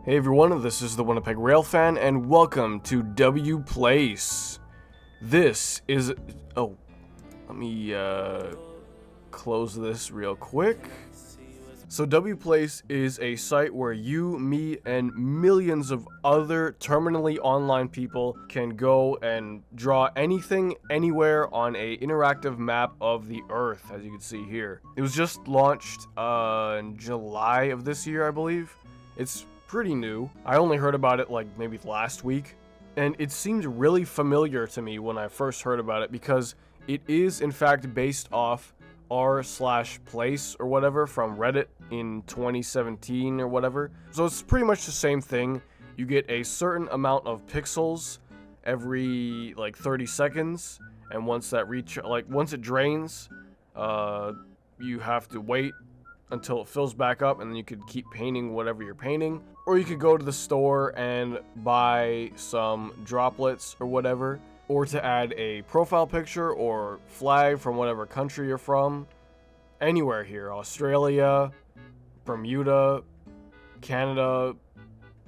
Hey everyone, this is the Winnipeg Railfan, and welcome to WPLACE. This is... Oh, let me close this real quick. So WPLACE is a site where you, me, and millions of other terminally online people can go and draw anything, anywhere on a interactive map of the Earth, as you can see here. It was just launched in July of this year, I believe. It's pretty new. I only heard about it like maybe last week, and it seemed really familiar to me when I first heard about it because it is in fact based off r/place or whatever from Reddit in 2017 or whatever. So it's pretty much the same thing. You get a certain amount of pixels every like 30 seconds, and once it drains, you have to wait until it fills back up, and then you could keep painting whatever you're painting. Or you could go to the store and buy some droplets or whatever, or to add a profile picture or flag from whatever country you're from. Anywhere here, Australia, Bermuda, Canada,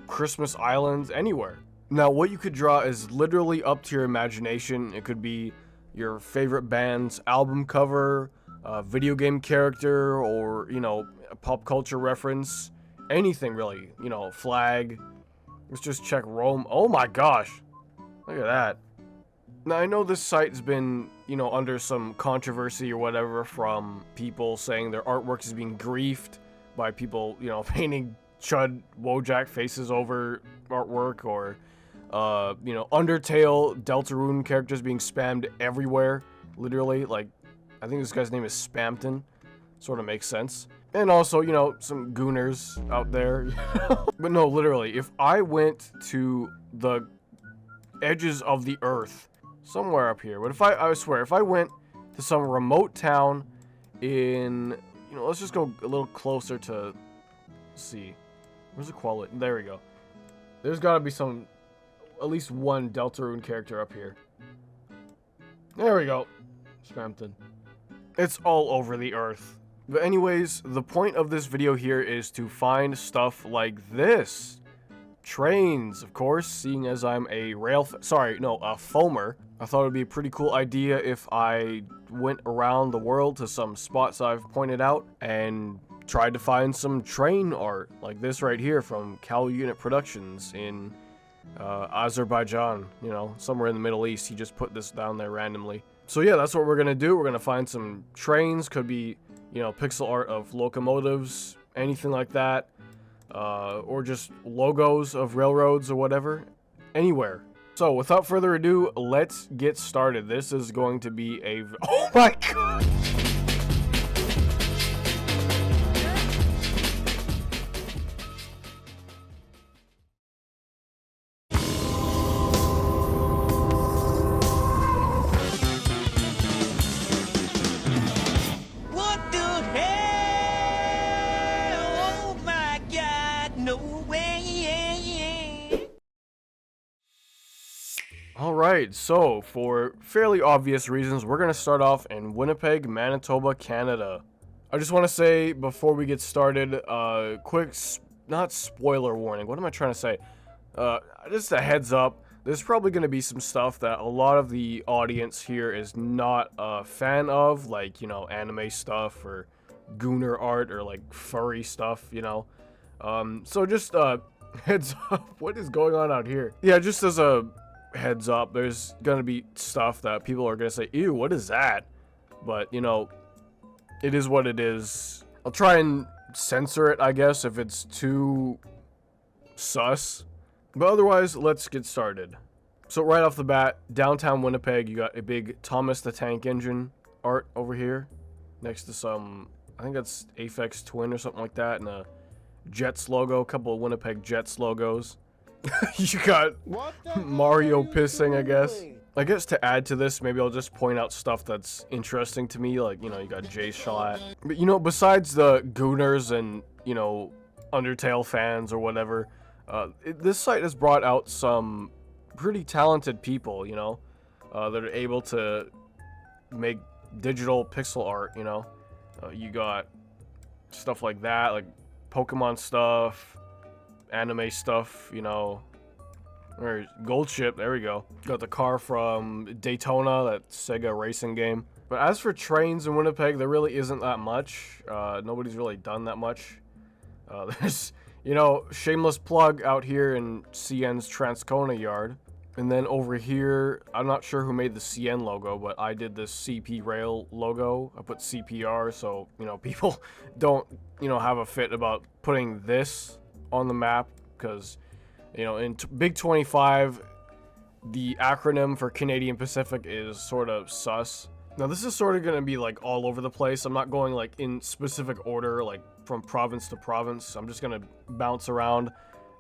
Christmas Islands, anywhere. Now what you could draw is literally up to your imagination. It could be your favorite band's album cover, a video game character, or, you know, a pop culture reference. Anything really, you know, flag. Let's just check Rome. Oh my gosh, look at that. Now I know this site's been, you know, under some controversy or whatever from people saying their artwork is being griefed by people, you know, painting Chud Wojak faces over artwork, or you know, Undertale Deltarune characters being spammed everywhere, literally. Like, I think this guy's name is Spamton. Sort of makes sense. And also, you know, some gooners out there. But no, literally, if I went to the edges of the earth, somewhere up here, but if I swear, if I went to some remote town in, you know, let's just go a little closer to, see, where's the quality? There we go. There's gotta be some, at least one Deltarune character up here. There we go. Spamton. It's all over the earth. But anyways, the point of this video here is to find stuff like this. Trains, of course, seeing as I'm a foamer. I thought it would be a pretty cool idea if I went around the world to some spots I've pointed out and tried to find some train art, like this right here from Cal Unit Productions in Azerbaijan, you know, somewhere in the Middle East. He just put this down there randomly. So yeah, that's what we're gonna do. We're gonna find some trains, could be, you know, pixel art of locomotives, anything like that, or just logos of railroads or whatever, anywhere. So without further ado, let's get started. This is going to be a... Oh my god! Alright, so for fairly obvious reasons, we're going to start off in Winnipeg, Manitoba, Canada. I just want to say, before we get started, quick, not spoiler warning, what am I trying to say? Just a heads up, there's probably going to be some stuff that a lot of the audience here is not a fan of, like, you know, anime stuff, or gooner art, or like furry stuff, you know? So just, heads up, what is going on out here? Yeah, just as a heads up, there's gonna be stuff that people are gonna say, ew, what is that? But, you know, it is what it is. I'll try and censor it, I guess, if it's too sus. But otherwise, let's get started. So right off the bat, downtown Winnipeg, you got a big Thomas the Tank Engine art over here, next to some, I think that's Aphex Twin or something like that, and a Jets logo, a couple of Winnipeg Jets logos. You got Mario pissing, I guess. I guess to add to this, maybe I'll just point out stuff that's interesting to me, like, you know, you got J-Shot. But, you know, besides the gooners and, you know, Undertale fans or whatever, this site has brought out some pretty talented people, you know, that are able to make digital pixel art, you know. You got stuff like that, like Pokemon stuff, anime stuff, you know. Or Gold Ship, there we go. Got the car from Daytona, that Sega racing game. But as for trains in Winnipeg, there really isn't that much. Nobody's really done that much. There's, you know, shameless plug out here in CN's Transcona yard. And then over here, I'm not sure who made the CN logo, but I did this CP Rail logo. I put CPR, so, you know, people don't, you know, have a fit about putting this on the map, because, you know, in Big 25, the acronym for Canadian Pacific is sort of sus. Now, this is sort of going to be, like, all over the place. I'm not going, like, in specific order, like, from province to province. I'm just going to bounce around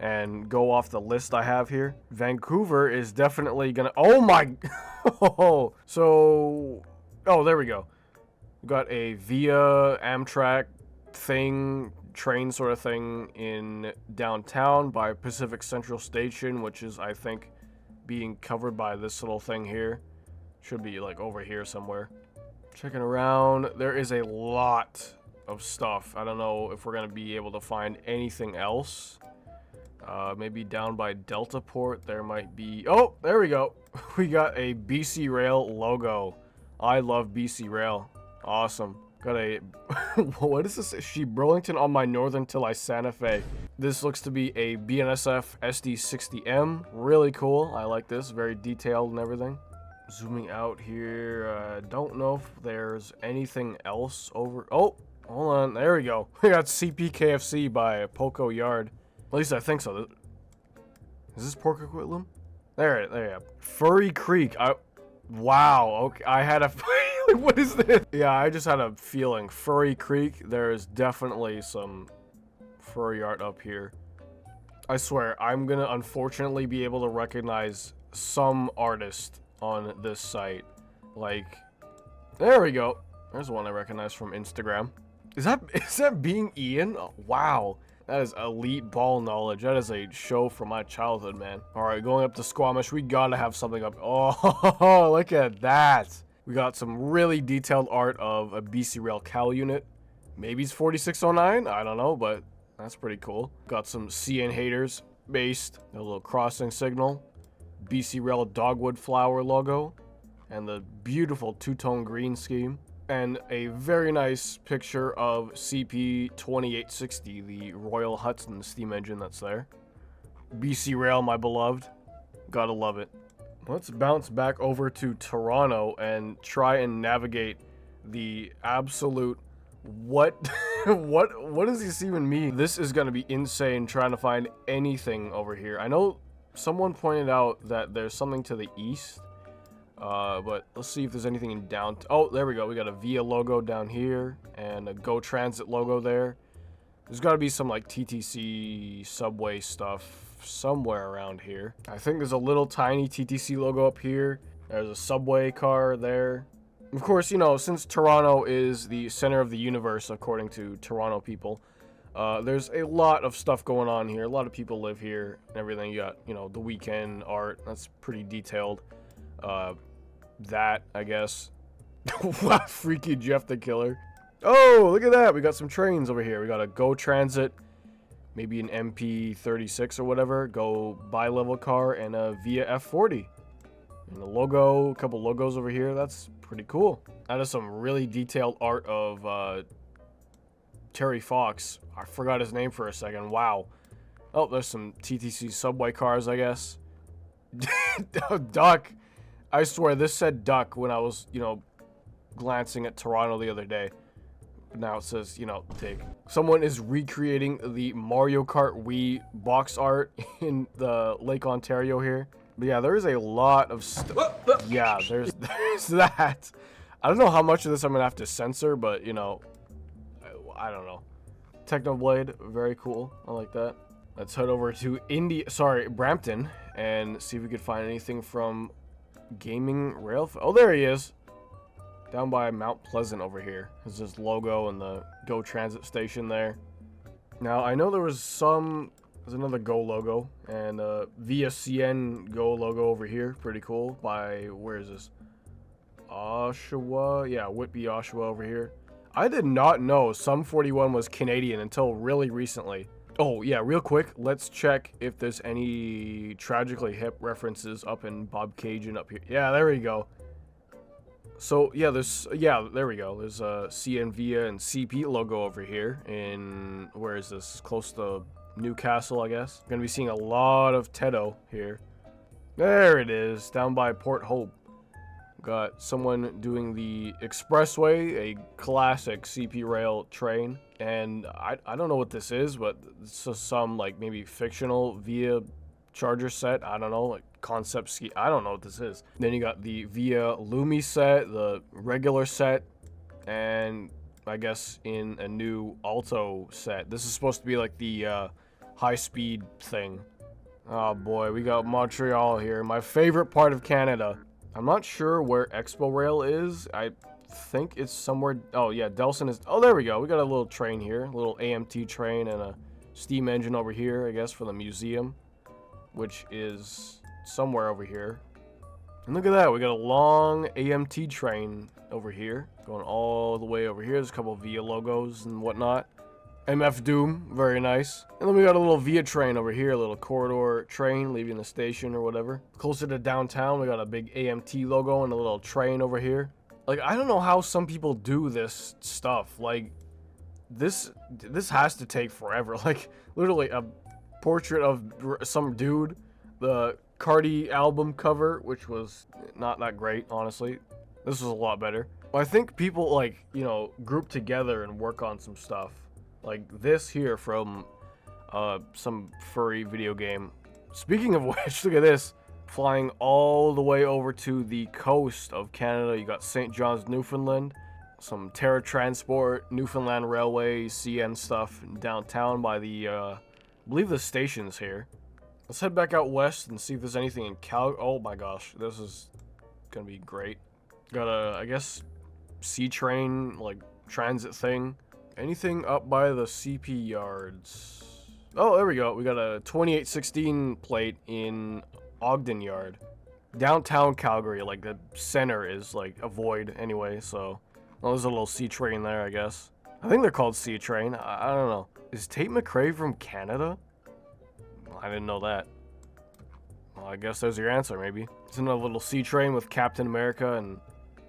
and go off the list I have here. Vancouver is definitely gonna... Oh my... So... Oh, there we go. Got a Via Amtrak thing, train sort of thing in downtown by Pacific Central Station, which is, I think, being covered by this little thing here. Should be, like, over here somewhere. Checking around. There is a lot of stuff. I don't know if we're gonna be able to find anything else. Maybe down by Deltaport, there might be... Oh, there we go. We got a BC Rail logo. I love BC Rail. Awesome. Got a... What is this? She Burlington on my Northern Till I Santa Fe. This looks to be a BNSF SD60M. Really cool. I like this. Very detailed and everything. Zooming out here. Don't know if there's anything else over... Oh, hold on. There we go. We got CPKFC by Poco Yard. At least I think so. Is this Port Coquitlam? There you go. Furry Creek. Wow. Okay. I had a... What is this? Yeah, I just had a feeling. Furry Creek. There is definitely some furry art up here. I swear, I'm gonna unfortunately be able to recognize some artist on this site. Like, there we go. There's one I recognize from Instagram. Is that being Ian? Oh, wow. That is elite ball knowledge. That is a show from my childhood, man. Alright, going up to Squamish. We gotta have something up. Oh, look at that. We got some really detailed art of a BC Rail Cal unit. Maybe it's 4609? I don't know, but that's pretty cool. Got some CN haters based. A little crossing signal. BC Rail Dogwood Flower logo. And the beautiful two-tone green scheme. And a very nice picture of CP2860, the Royal Hudson steam engine that's there. BC Rail, my beloved. Gotta love it. Let's bounce back over to Toronto and try and navigate the absolute... What? What does this even mean? This is gonna be insane trying to find anything over here. I know someone pointed out that there's something to the east. But let's see if there's anything in downtown. Oh, there we go. We got a Via logo down here and a Go Transit logo there. There's got to be some like TTC subway stuff somewhere around here. I think there's a little tiny TTC logo up here. There's a subway car there. Of course, you know, since Toronto is the center of the universe, according to Toronto people, there's a lot of stuff going on here. A lot of people live here and everything. You got, you know, the weekend art. That's pretty detailed. That, I guess. Wow, Freaky Jeff the Killer. Oh, look at that. We got some trains over here. We got a Go Transit, maybe an MP36 or whatever, Go bi-level car, and a Via F40. And the logo, a couple logos over here. That's pretty cool. That is some really detailed art of Terry Fox. I forgot his name for a second. Wow. Oh, there's some TTC subway cars, I guess. Duck. I swear, this said duck when I was, you know, glancing at Toronto the other day. But now it says, you know, dig. Someone is recreating the Mario Kart Wii box art in the Lake Ontario here. But yeah, there is a lot of stuff. Yeah, there's that. I don't know how much of this I'm going to have to censor, but, you know, I don't know. Technoblade, very cool. I like that. Let's head over to Brampton, and see if we could find anything from Gaming Rail. Oh, there he is. Down by Mount Pleasant over here. There's his logo and the Go Transit station there. Now, I know there's another Go logo, and Via CN Go logo over here. Pretty cool. By, where is this? Oshawa? Yeah, Whitby, Oshawa over here. I did not know Sum 41 was Canadian until really recently. Oh, yeah, real quick, let's check if there's any Tragically Hip references up in Bob Cajun up here. Yeah, there we go. So, yeah, there we go. There's a CNVIA and CP logo over here in, where is this? Close to Newcastle, I guess. Gonna be seeing a lot of Tedo here. There it is, down by Port Hope. Got someone doing the expressway, a classic CP rail train, and I don't know what this is, but it's just some like maybe fictional via charger set. I don't know, like concept ski. I don't know what this is. Then you got the via Lumi set, the regular set, and I guess in a new Alto set. This is supposed to be like the high speed thing. Oh boy, we got Montreal here, my favorite part of Canada. I'm not sure where Expo Rail is. I think it's somewhere. Oh yeah, Delson is. Oh, there we go. We got a little train here, a little AMT train and a steam engine over here, I guess, for the museum, which is somewhere over here. And look at that, we got a long AMT train over here, going all the way over here. There's a couple of VIA logos and whatnot. MF Doom, very nice. And then we got a little VIA train over here, a little corridor train leaving the station or whatever. Closer to downtown, we got a big AMT logo and a little train over here. Like, I don't know how some people do this stuff. Like, this has to take forever. Like, literally a portrait of some dude, the Cardi album cover, which was not that great, honestly. This was a lot better. I think people, like, you know, group together and work on some stuff. Like this here from some furry video game. Speaking of which, look at this. Flying all the way over to the coast of Canada. You got St. John's, Newfoundland. Some Terra Transport, Newfoundland Railway, CN stuff downtown by the, I believe the station's here. Let's head back out west and see if there's anything in Oh my gosh, this is gonna be great. Got a, I guess, C-train, like, transit thing. Anything up by the CP yards? Oh, there we go. We got a 2816 plate in Ogden Yard. Downtown Calgary, like the center is like a void anyway, so. Well, there's a little C-train there, I guess. I think they're called C-train. I don't know. Is Tate McRae from Canada? Well, I didn't know that. Well, I guess there's your answer, maybe. It's another little C-train with Captain America and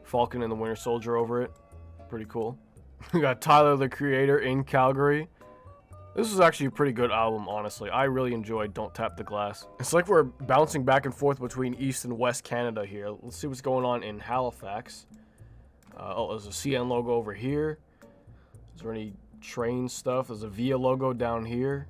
Falcon and the Winter Soldier over it. Pretty cool. We got Tyler, the Creator, in Calgary. This is actually a pretty good album, honestly. I really enjoyed Don't Tap the Glass. It's like we're bouncing back and forth between East and West Canada here. Let's see what's going on in Halifax. Oh, there's a CN logo over here. Is there any train stuff? There's a VIA logo down here.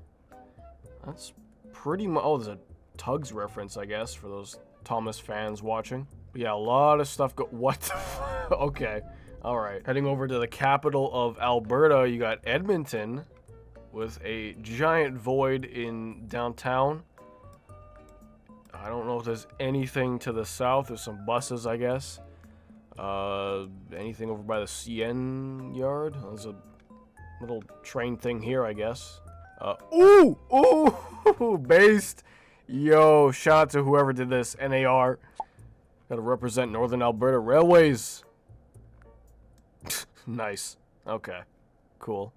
That's pretty much... Oh, there's a Tugs reference, I guess, for those Thomas fans watching. But yeah, a lot of stuff What the f... Okay. Alright, heading over to the capital of Alberta, you got Edmonton with a giant void in downtown. I don't know if there's anything to the south. There's some buses, I guess. Anything over by the CN yard? There's a little train thing here, I guess. Ooh! Based! Yo, shout out to whoever did this. NAR. Gotta represent Northern Alberta Railways. Nice. Okay. Cool.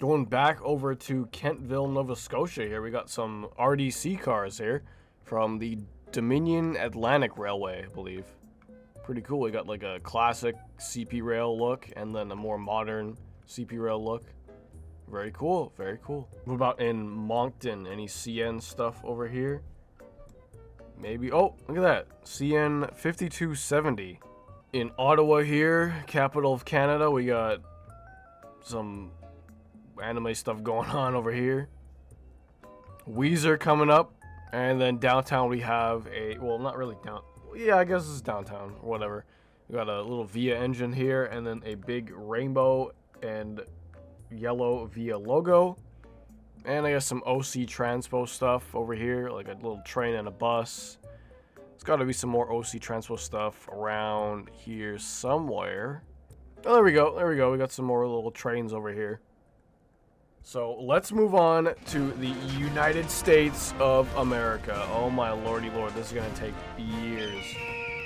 Going back over to Kentville, Nova Scotia here. We got some RDC cars here from the Dominion Atlantic Railway, I believe. Pretty cool. We got like a classic CP rail look and then a more modern CP rail look. Very cool. What about in Moncton? Any CN stuff over here? Maybe. Oh, look at that. CN 5270. In Ottawa here, capital of Canada, we got some anime stuff going on over here. Weezer coming up. And then downtown we have a, well, not really down. Yeah, I guess it's downtown or whatever. We got a little VIA engine here and then a big rainbow and yellow VIA logo. And I guess some OC Transpo stuff over here, like a little train and a bus. There's got to be some more OC Transpo stuff around here somewhere. Oh, there we go. We got some more little trains over here. So let's move on to the United States of America. Oh my lordy lord, this is going to take years.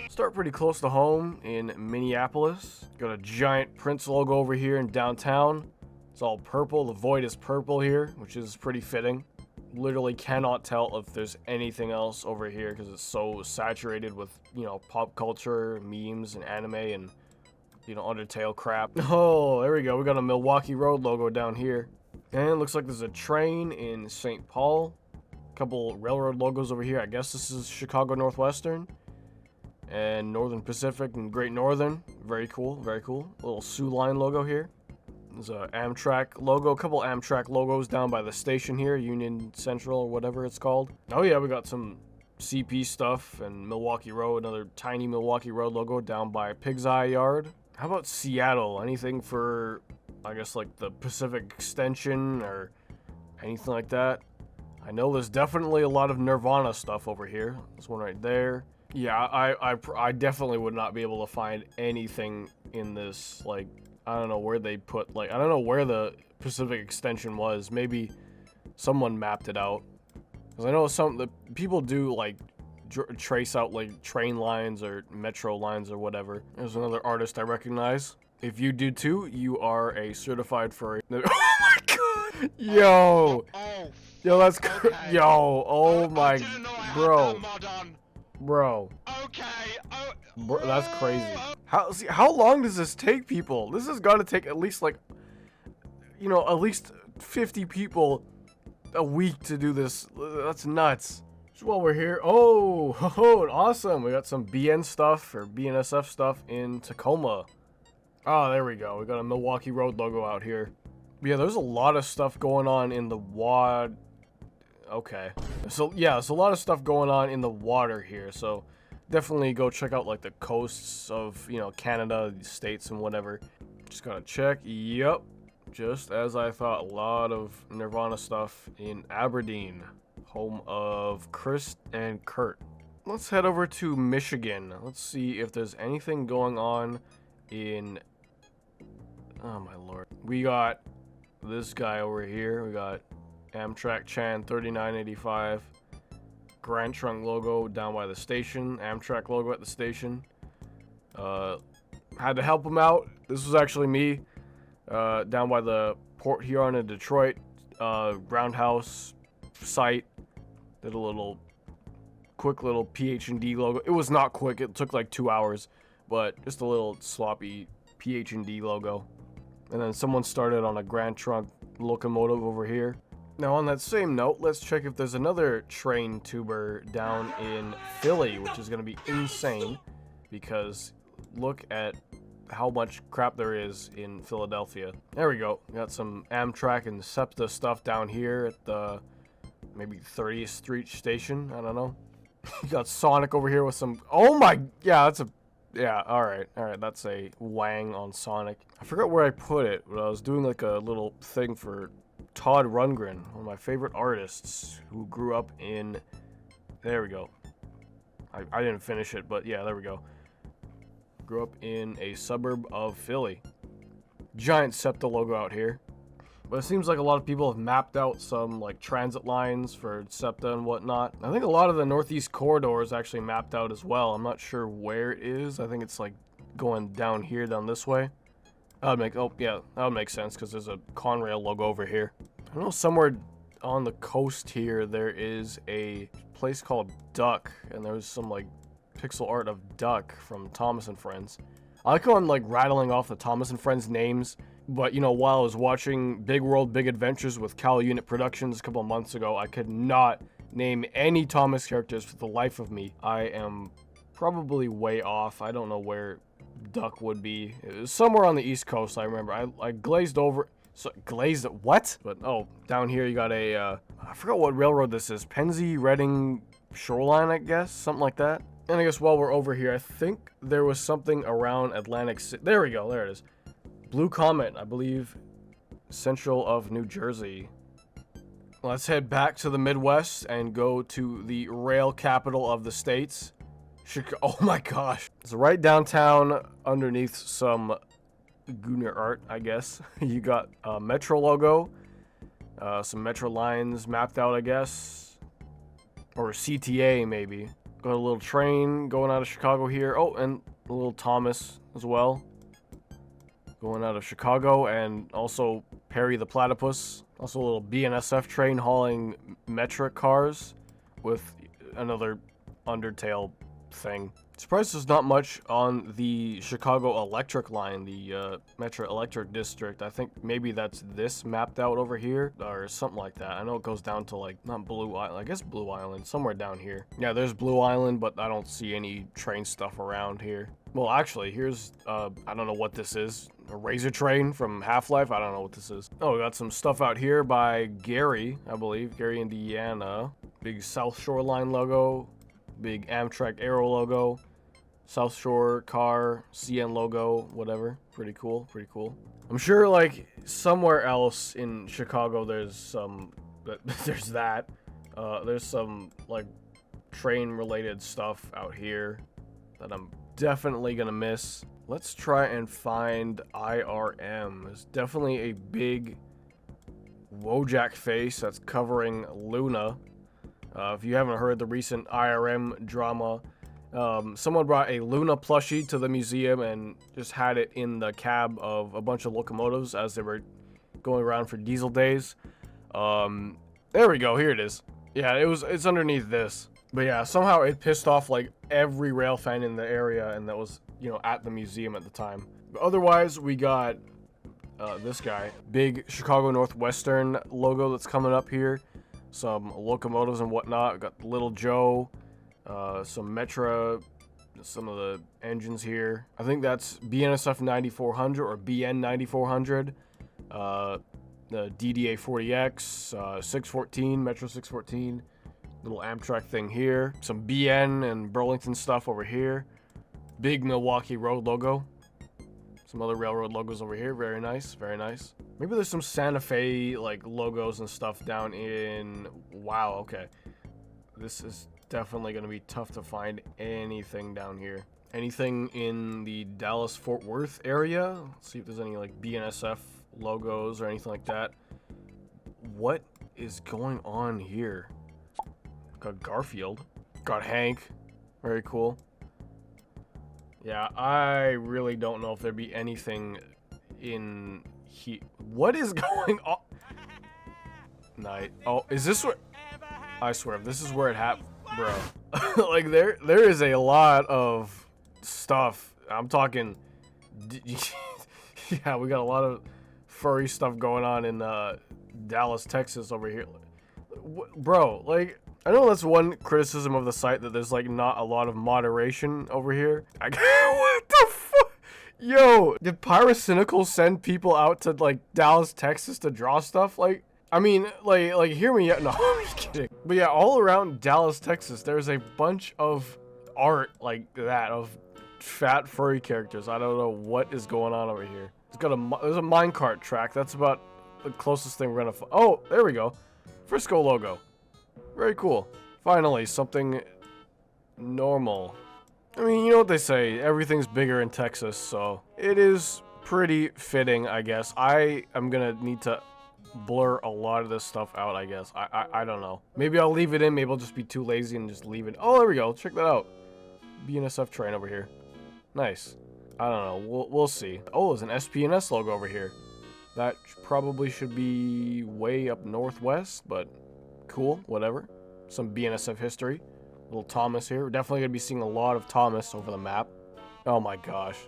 Start pretty close to home in Minneapolis. Got a giant Prince logo over here in downtown. It's all purple. The void is purple here, which is pretty fitting. Literally cannot tell if there's anything else over here because it's so saturated with, you know, pop culture, memes, and anime, and, you know, Undertale crap. Oh, there we go. We got a Milwaukee Road logo down here. And it looks like there's a train in St. Paul. A couple railroad logos over here. I guess this is Chicago Northwestern. And Northern Pacific and Great Northern. Very cool, very cool. A little Sioux Line logo here. There's a Amtrak logo, a couple Amtrak logos down by the station here, Union Central or whatever it's called. Oh yeah, we got some CP stuff and Milwaukee Road, another tiny Milwaukee Road logo down by Pig's Eye Yard. How about Seattle? Anything for, I guess, like the Pacific Extension or anything like that? I know there's definitely a lot of Nirvana stuff over here. This one right there. Yeah, I definitely would not be able to find anything in this, like, I don't know where they put, like, I don't know where the Pacific Extension was. Maybe someone mapped it out. Because I know the people do, like, trace out, like, train lines or metro lines or whatever. There's another artist I recognize. If you do too, you are a certified furry. Oh my god! Yo! Yo, that's okay. Yo, oh my, bro. Bro. Okay. Bro, that's crazy. How long does this take, people? This has got to take at least, like, you know, at least 50 people a week to do this. That's nuts. Just while we're here, oh, awesome. We got some BN stuff or BNSF stuff in Tacoma. Oh, there we go. We got a Milwaukee Road logo out here. But yeah, there's a lot of stuff going on in the WAD. Okay. So yeah, there's a lot of stuff going on in the water here. So definitely go check out, like, the coasts of, you know, Canada, the States, and whatever. Just gotta check. Yep. Just as I thought, a lot of Nirvana stuff in Aberdeen, home of Chris and Kurt. Let's head over to Michigan. Let's see if there's anything going on in... Oh my lord. We got this guy over here. We got Amtrak Chan 3985. Grand Trunk logo down by the station. Amtrak logo at the station. Had to help him out. This was actually me. Down by the Port Huron in Detroit. Roundhouse site. Did a quick little PH&D logo. It was not quick. It took like 2 hours. But just a little sloppy PH&D logo. And then someone started on a Grand Trunk locomotive over here. Now, on that same note, let's check if there's another train tuber down in Philly, which is going to be insane, because look at how much crap there is in Philadelphia. There we go. We got some Amtrak and SEPTA stuff down here at the maybe 30th Street station. I don't know. You got Sonic over here with some... Oh my... Yeah, that's a... Yeah, alright. Alright, that's a wang on Sonic. I forgot where I put it, but I was doing like a little thing for... Todd Rundgren, one of my favorite artists who grew up in... There we go. I didn't finish it, but yeah, there we go. Grew up in a suburb of Philly. Giant SEPTA logo out here. But it seems like a lot of people have mapped out some, like, transit lines for SEPTA and whatnot. I think a lot of the Northeast Corridor is actually mapped out as well. I'm not sure where it is. I think it's, like, going down here, down this way. That would make... Oh, yeah, that would make sense, because there's a Conrail logo over here. I don't know, somewhere on the coast here, there is a place called Duck, and there's some, like, pixel art of Duck from Thomas and Friends. I like how I'm, like, rattling off the Thomas and Friends names, but, you know, while I was watching Big World, Big Adventures with Cal Unit Productions a couple of months ago, I could not name any Thomas characters for the life of me. I am probably way off. I don't know where Duck would be. It was somewhere on the East Coast, I remember. I glazed over... So, glazed... What? But, oh, down here you got a, I forgot what railroad this is. Pennsy, Reading, Shoreline, I guess? Something like that. And I guess while we're over here, I think there was something around Atlantic City. There we go. There it is. Blue Comet, I believe, central of New Jersey. Let's head back to the Midwest and go to the rail capital of the states. Oh my gosh. It's right downtown underneath some Gunner art, I guess. You got a Metro logo, some Metro lines mapped out, I guess. Or CTA, maybe. Got a little train going out of Chicago here. Oh, and a little Thomas as well. going out of Chicago, and also Perry the Platypus. Also a little BNSF train hauling metric cars with another Undertale thing. Surprised there's not much on the Chicago Electric line, the Metro Electric District. I think maybe that's this mapped out over here, or something like that. I know it goes down to, like, not Blue Island, I guess Blue Island, somewhere down here. Yeah, there's Blue Island, but I don't see any train stuff around here. Well, actually, here's, I don't know what this is. A Razor Train from Half-Life? I don't know what this is. Oh, we got some stuff out here by Gary, I believe. Gary, Indiana. Big South Shore Line logo. Big Amtrak Arrow logo. South Shore car, CN logo, whatever. Pretty cool, pretty cool. I'm sure, like, somewhere else in Chicago there's some, there's that. There's some, like, train-related stuff out here that I'm definitely gonna miss. Let's try and find IRM. There's definitely a big Wojak face that's covering Luna. If you haven't heard the recent IRM drama, someone brought a Luna plushie to the museum and just had it in the cab of a bunch of locomotives as they were going around for diesel days. There we go, here it is. Yeah, it's underneath this. But yeah, somehow it pissed off like every rail fan in the area, and that was, you know, at the museum at the time. But otherwise, we got this guy. Big Chicago Northwestern logo that's coming up here. Some locomotives and whatnot. We got Little Joe. Some Metra, some of the engines here. I think that's BNSF 9400 or BN 9400. The DDA 40X, 614, Metro 614. Little Amtrak thing here. Some BN and Burlington stuff over here. Big Milwaukee Road logo. Some other railroad logos over here. Very nice, very nice. Maybe there's some Santa Fe like logos and stuff down in... Wow, okay. This is definitely going to be tough to find anything down here. Anything in the Dallas-Fort Worth area? Let's see if there's any like BNSF logos or anything like that. What is going on here? Got Garfield. Got Hank. Very cool. Yeah, I really don't know if there'd be anything in here. What is going on? Night. Oh, is this where... I swear, if this is where it happened, bro. Like, there is a lot of stuff. I'm talking... Yeah, we got a lot of furry stuff going on in Dallas, Texas over here. Bro, like... I know that's one criticism of the site, that there's like not a lot of moderation over here. What the fuck? Yo, did Pyrocynical send people out to like Dallas, Texas to draw stuff? Like, I mean, like hear me out. No, I'm just kidding. But yeah, all around Dallas, Texas, there's a bunch of art like that of fat furry characters. I don't know what is going on over here. There's a minecart track. That's about the closest thing we're gonna find. Oh, there we go. Frisco logo. Very cool. Finally, something normal. I mean, you know what they say, everything's bigger in Texas, so it is pretty fitting, I guess. I am gonna need to blur a lot of this stuff out, I guess. I don't know. Maybe I'll leave it in, maybe I'll just be too lazy and just leave it. Oh, there we go, check that out. BNSF train over here. Nice. I don't know, we'll see. Oh, there's an SP&S logo over here. That probably should be way up northwest, but... cool, whatever. Some BNSF history. Little Thomas here. We're definitely going to be seeing a lot of Thomas over the map. Oh my gosh.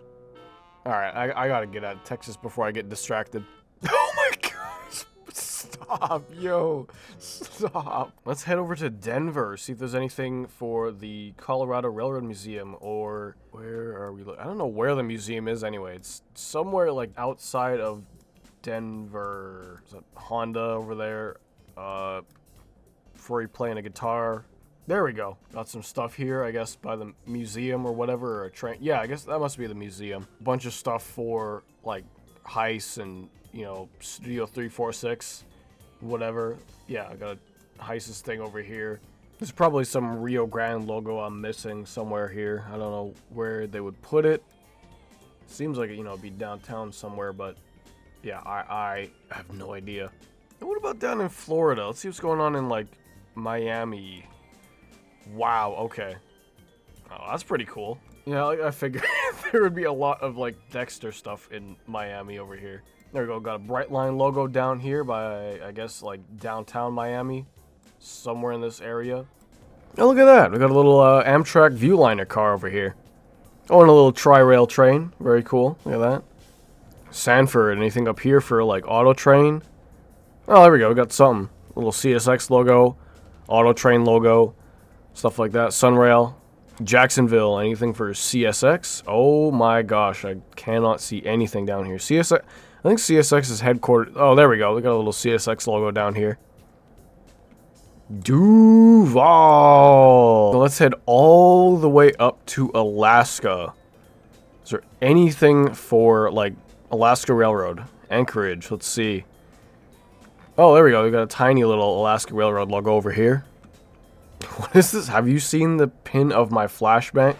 Alright, I gotta get out of Texas before I get distracted. Oh my gosh! Stop, yo. Stop. Let's head over to Denver, see if there's anything for the Colorado Railroad Museum, or... where are we? I don't know where the museum is anyway. It's somewhere like outside of Denver. Is that Honda over there? Before he playing a guitar. There we go. Got some stuff here, I guess, by the museum or whatever, or a train. Yeah, I guess that must be the museum. Bunch of stuff for, like, Heist and, you know, Studio 346, whatever. Yeah, I got a Heist's thing over here. There's probably some Rio Grande logo I'm missing somewhere here. I don't know where they would put it. Seems like, you know, it'd be downtown somewhere, but yeah, I have no idea. And what about down in Florida? Let's see what's going on in, like, Miami. Wow, okay. Oh, that's pretty cool. Yeah, like I figured there would be a lot of like Dexter stuff in Miami over here. There we go. Got a Brightline logo down here by, I guess, like downtown Miami, somewhere in this area. Oh, look at that. We got a little Amtrak Viewliner car over here. Oh, and a little tri-rail train. Very cool. Look at that. Sanford. Anything up here for like auto train? Oh, there we go. We got something. A little CSX logo, auto train logo, stuff like that. Sunrail. Jacksonville, anything for CSX? Oh my gosh, I cannot see anything down here. CSX, I think CSX is headquartered. Oh, there we go. We got a little CSX logo down here. Duval. So let's head all the way up to Alaska. Is there anything for like Alaska Railroad? Anchorage, let's see. Oh, there we go. We got a tiny little Alaska Railroad logo over here. What is this? Have you seen the pin of my flashbang?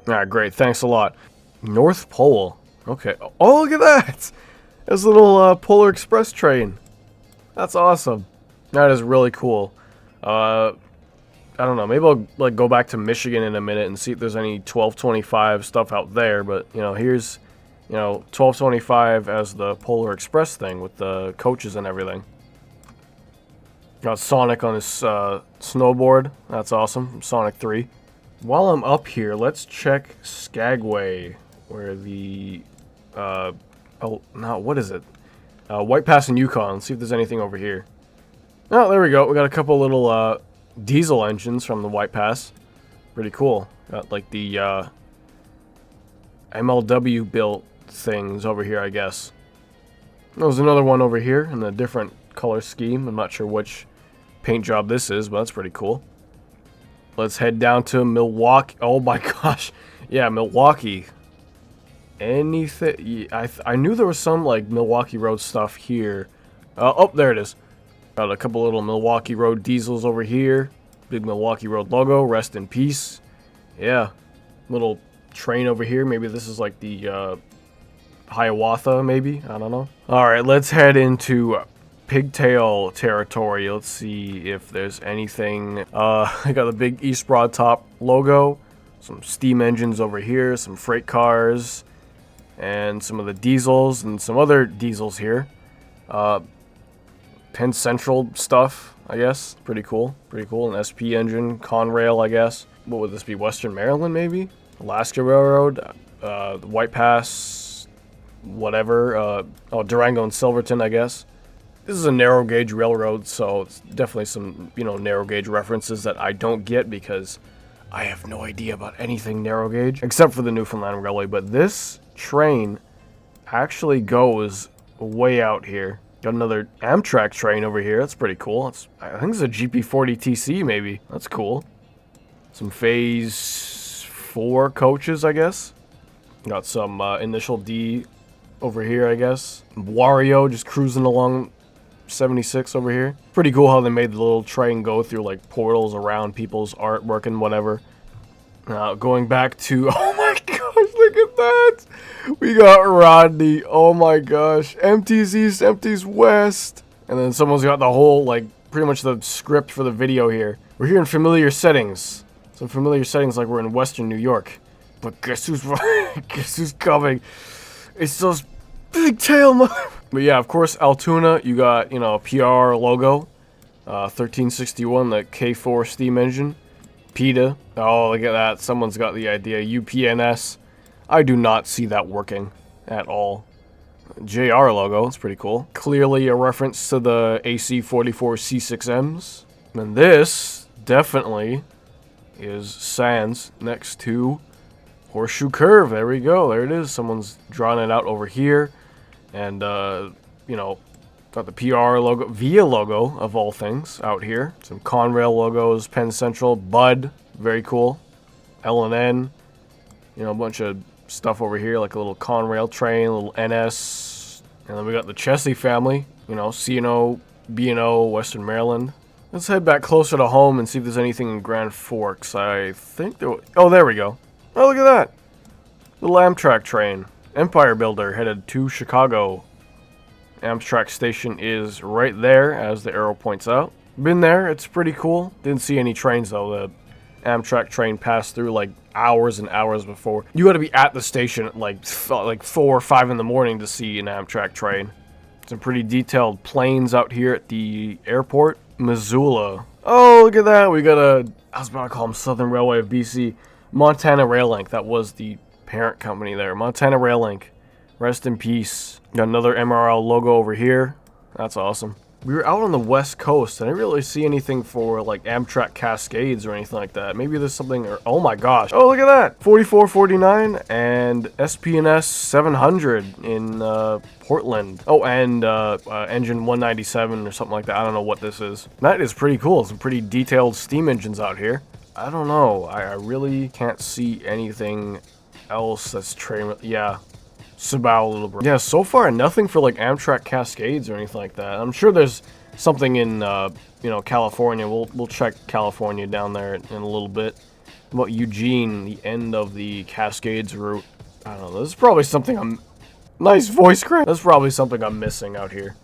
Alright, great. Thanks a lot. North Pole. Okay. Oh, look at that! There's a little Polar Express train. That's awesome. That is really cool. I don't know. Maybe I'll like go back to Michigan in a minute and see if there's any 1225 stuff out there. But, you know, here's, you know, 1225 as the Polar Express thing with the coaches and everything. Got Sonic on his snowboard. That's awesome. From Sonic 3. While I'm up here, let's check Skagway, where the oh no, what is it? White Pass and Yukon. Let's see if there's anything over here. Oh, there we go. We got a couple little diesel engines from the White Pass. Pretty cool. Got like the MLW built things over here, I guess. There's another one over here in a different color scheme. I'm not sure which paint job this is, but that's pretty cool. Let's head down to Milwaukee. Oh my gosh. Yeah, Milwaukee. Anything? I knew there was some like Milwaukee Road stuff here. Oh, there it is. Got a couple little Milwaukee Road diesels over here. Big Milwaukee Road logo. Rest in peace. Yeah. Little train over here. Maybe this is like the Hiawatha, maybe? I don't know. Alright, let's head into Pigtail territory. Let's see if there's anything. I got the big East Broad Top logo, some steam engines over here, some freight cars, and some of the diesels and some other diesels here. Penn Central stuff, I guess. Pretty cool. Pretty cool. An SP engine, Conrail, I guess. What would this be? Western Maryland, maybe? Alaska Railroad, the White Pass, whatever. Oh, Durango and Silverton, I guess. This is a narrow gauge railroad, so it's definitely some, you know, narrow gauge references that I don't get because I have no idea about anything narrow gauge, except for the Newfoundland Railway. But this train actually goes way out here. Got another Amtrak train over here. That's pretty cool. I think it's a GP40TC, maybe. That's cool. Some Phase 4 coaches, I guess. Got some Initial D over here, I guess. Wario just cruising along 76 over here. Pretty cool how they made the little train go through like portals around people's artwork and whatever. Going back to, oh my gosh, look at that! We got Rodney, oh my gosh. Empties East, empties West. And then someone's got the whole, like, pretty much the script for the video here. We're here in familiar settings. Some familiar settings like we're in Western New York. But guess who's, guess who's coming? It's those Pigtail mother. But yeah, of course, Altoona, you got, you know, a PR logo. 1361, the K4 steam engine. PETA. Oh, look at that. Someone's got the idea. UPNS. I do not see that working at all. JR logo. It's pretty cool. Clearly a reference to the AC-44 C6Ms. And this definitely is Sands next to Horseshoe Curve. There we go. There it is. Someone's drawn it out over here. And, you know, got the PR logo, VIA logo of all things out here. Some Conrail logos, Penn Central, Bud, very cool. L&N, you know, a bunch of stuff over here, like a little Conrail train, a little NS. And then we got the Chesley family, you know, C&O, B&O, Western Maryland. Let's head back closer to home and see if there's anything in Grand Forks. I think there oh, there we go. Oh, look at that. Little Amtrak train. Empire Builder headed to Chicago. Amtrak station is right there, as the arrow points out. Been there, it's pretty cool. Didn't see any trains though. The Amtrak train passed through like hours and hours before. You got to be at the station at like 4 or 5 in the morning to see an Amtrak train. Some pretty detailed planes out here at the airport. Missoula. Oh, look at that. We got I was about to call them Southern Railway of BC. Montana Rail Link. That was the parent company there. Montana Rail Link. Rest in peace. Got another MRL logo over here. That's awesome. We were out on the west coast. I didn't really see anything for like Amtrak Cascades or anything like that. Maybe there's something. Oh my gosh. Oh, look at that. 4449 and SPNS 700 in Portland. Oh, and engine 197 or something like that. I don't know what this is. That is pretty cool. Some pretty detailed steam engines out here. I don't know. I really can't see anything else that's train. Yeah. Subaru a little bit. Yeah, so far nothing for like Amtrak Cascades or anything like that. I'm sure there's something in you know, California. We'll check California down there in a little bit. About Eugene, the end of the Cascades route. I don't know. This is probably something nice voice crack. That's probably something I'm missing out here.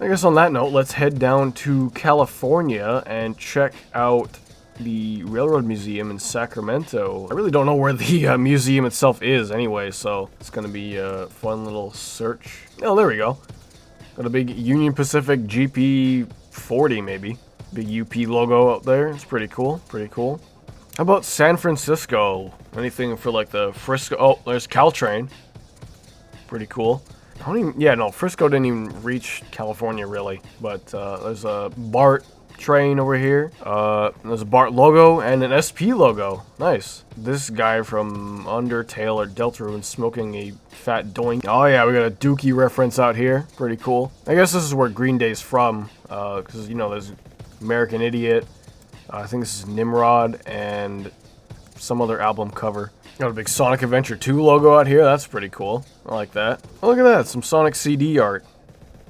I guess on that note, let's head down to California and check out the Railroad Museum in Sacramento. I really don't know where the museum itself is anyway, so it's gonna be a fun little search. Oh, there we go. Got a big Union Pacific GP 40 maybe. Big UP logo out there. It's pretty cool. Pretty cool. How about San Francisco? Anything for like the Frisco? Oh, there's Caltrain. Pretty cool. I don't even. Yeah, no, Frisco didn't even reach California really, but there's a BART train over here. There's a BART logo and an SP logo. Nice. This guy from Undertale or Deltarune smoking a fat doink. Oh yeah, we got a Dookie reference out here. Pretty cool. I guess this is where Green Day's from, because you know there's American Idiot. I think this is Nimrod and some other album cover. Got a big Sonic Adventure 2 logo out here. That's pretty cool. I like that. Oh, look at that. Some Sonic CD art.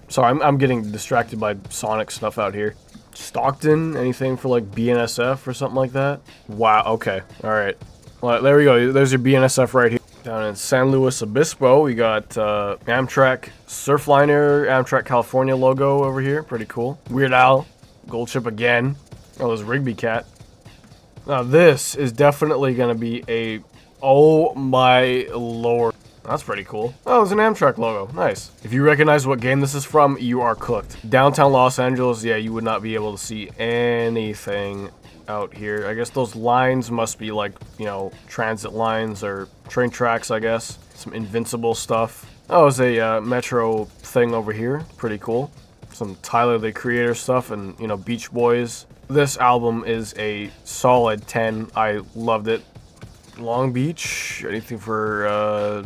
Sorry, I'm getting distracted by Sonic stuff out here. Stockton, anything for like BNSF or something like that? Wow, okay, alright. Well, there we go, there's your BNSF right here. Down in San Luis Obispo, we got Amtrak Surfliner, Amtrak California logo over here, pretty cool. Weird Al, gold chip again. Oh, there's Rigby Cat. Now this is definitely gonna be a, oh my lord. That's pretty cool. Oh, it's an Amtrak logo. Nice. If you recognize what game this is from, you are cooked. Downtown Los Angeles, yeah, you would not be able to see anything out here. I guess those lines must be like, you know, transit lines or train tracks, I guess. Some Invincible stuff. Oh, there's a Metro thing over here. Pretty cool. Some Tyler, the Creator stuff and, you know, Beach Boys. This album is a solid 10. I loved it. Long Beach. Anything for,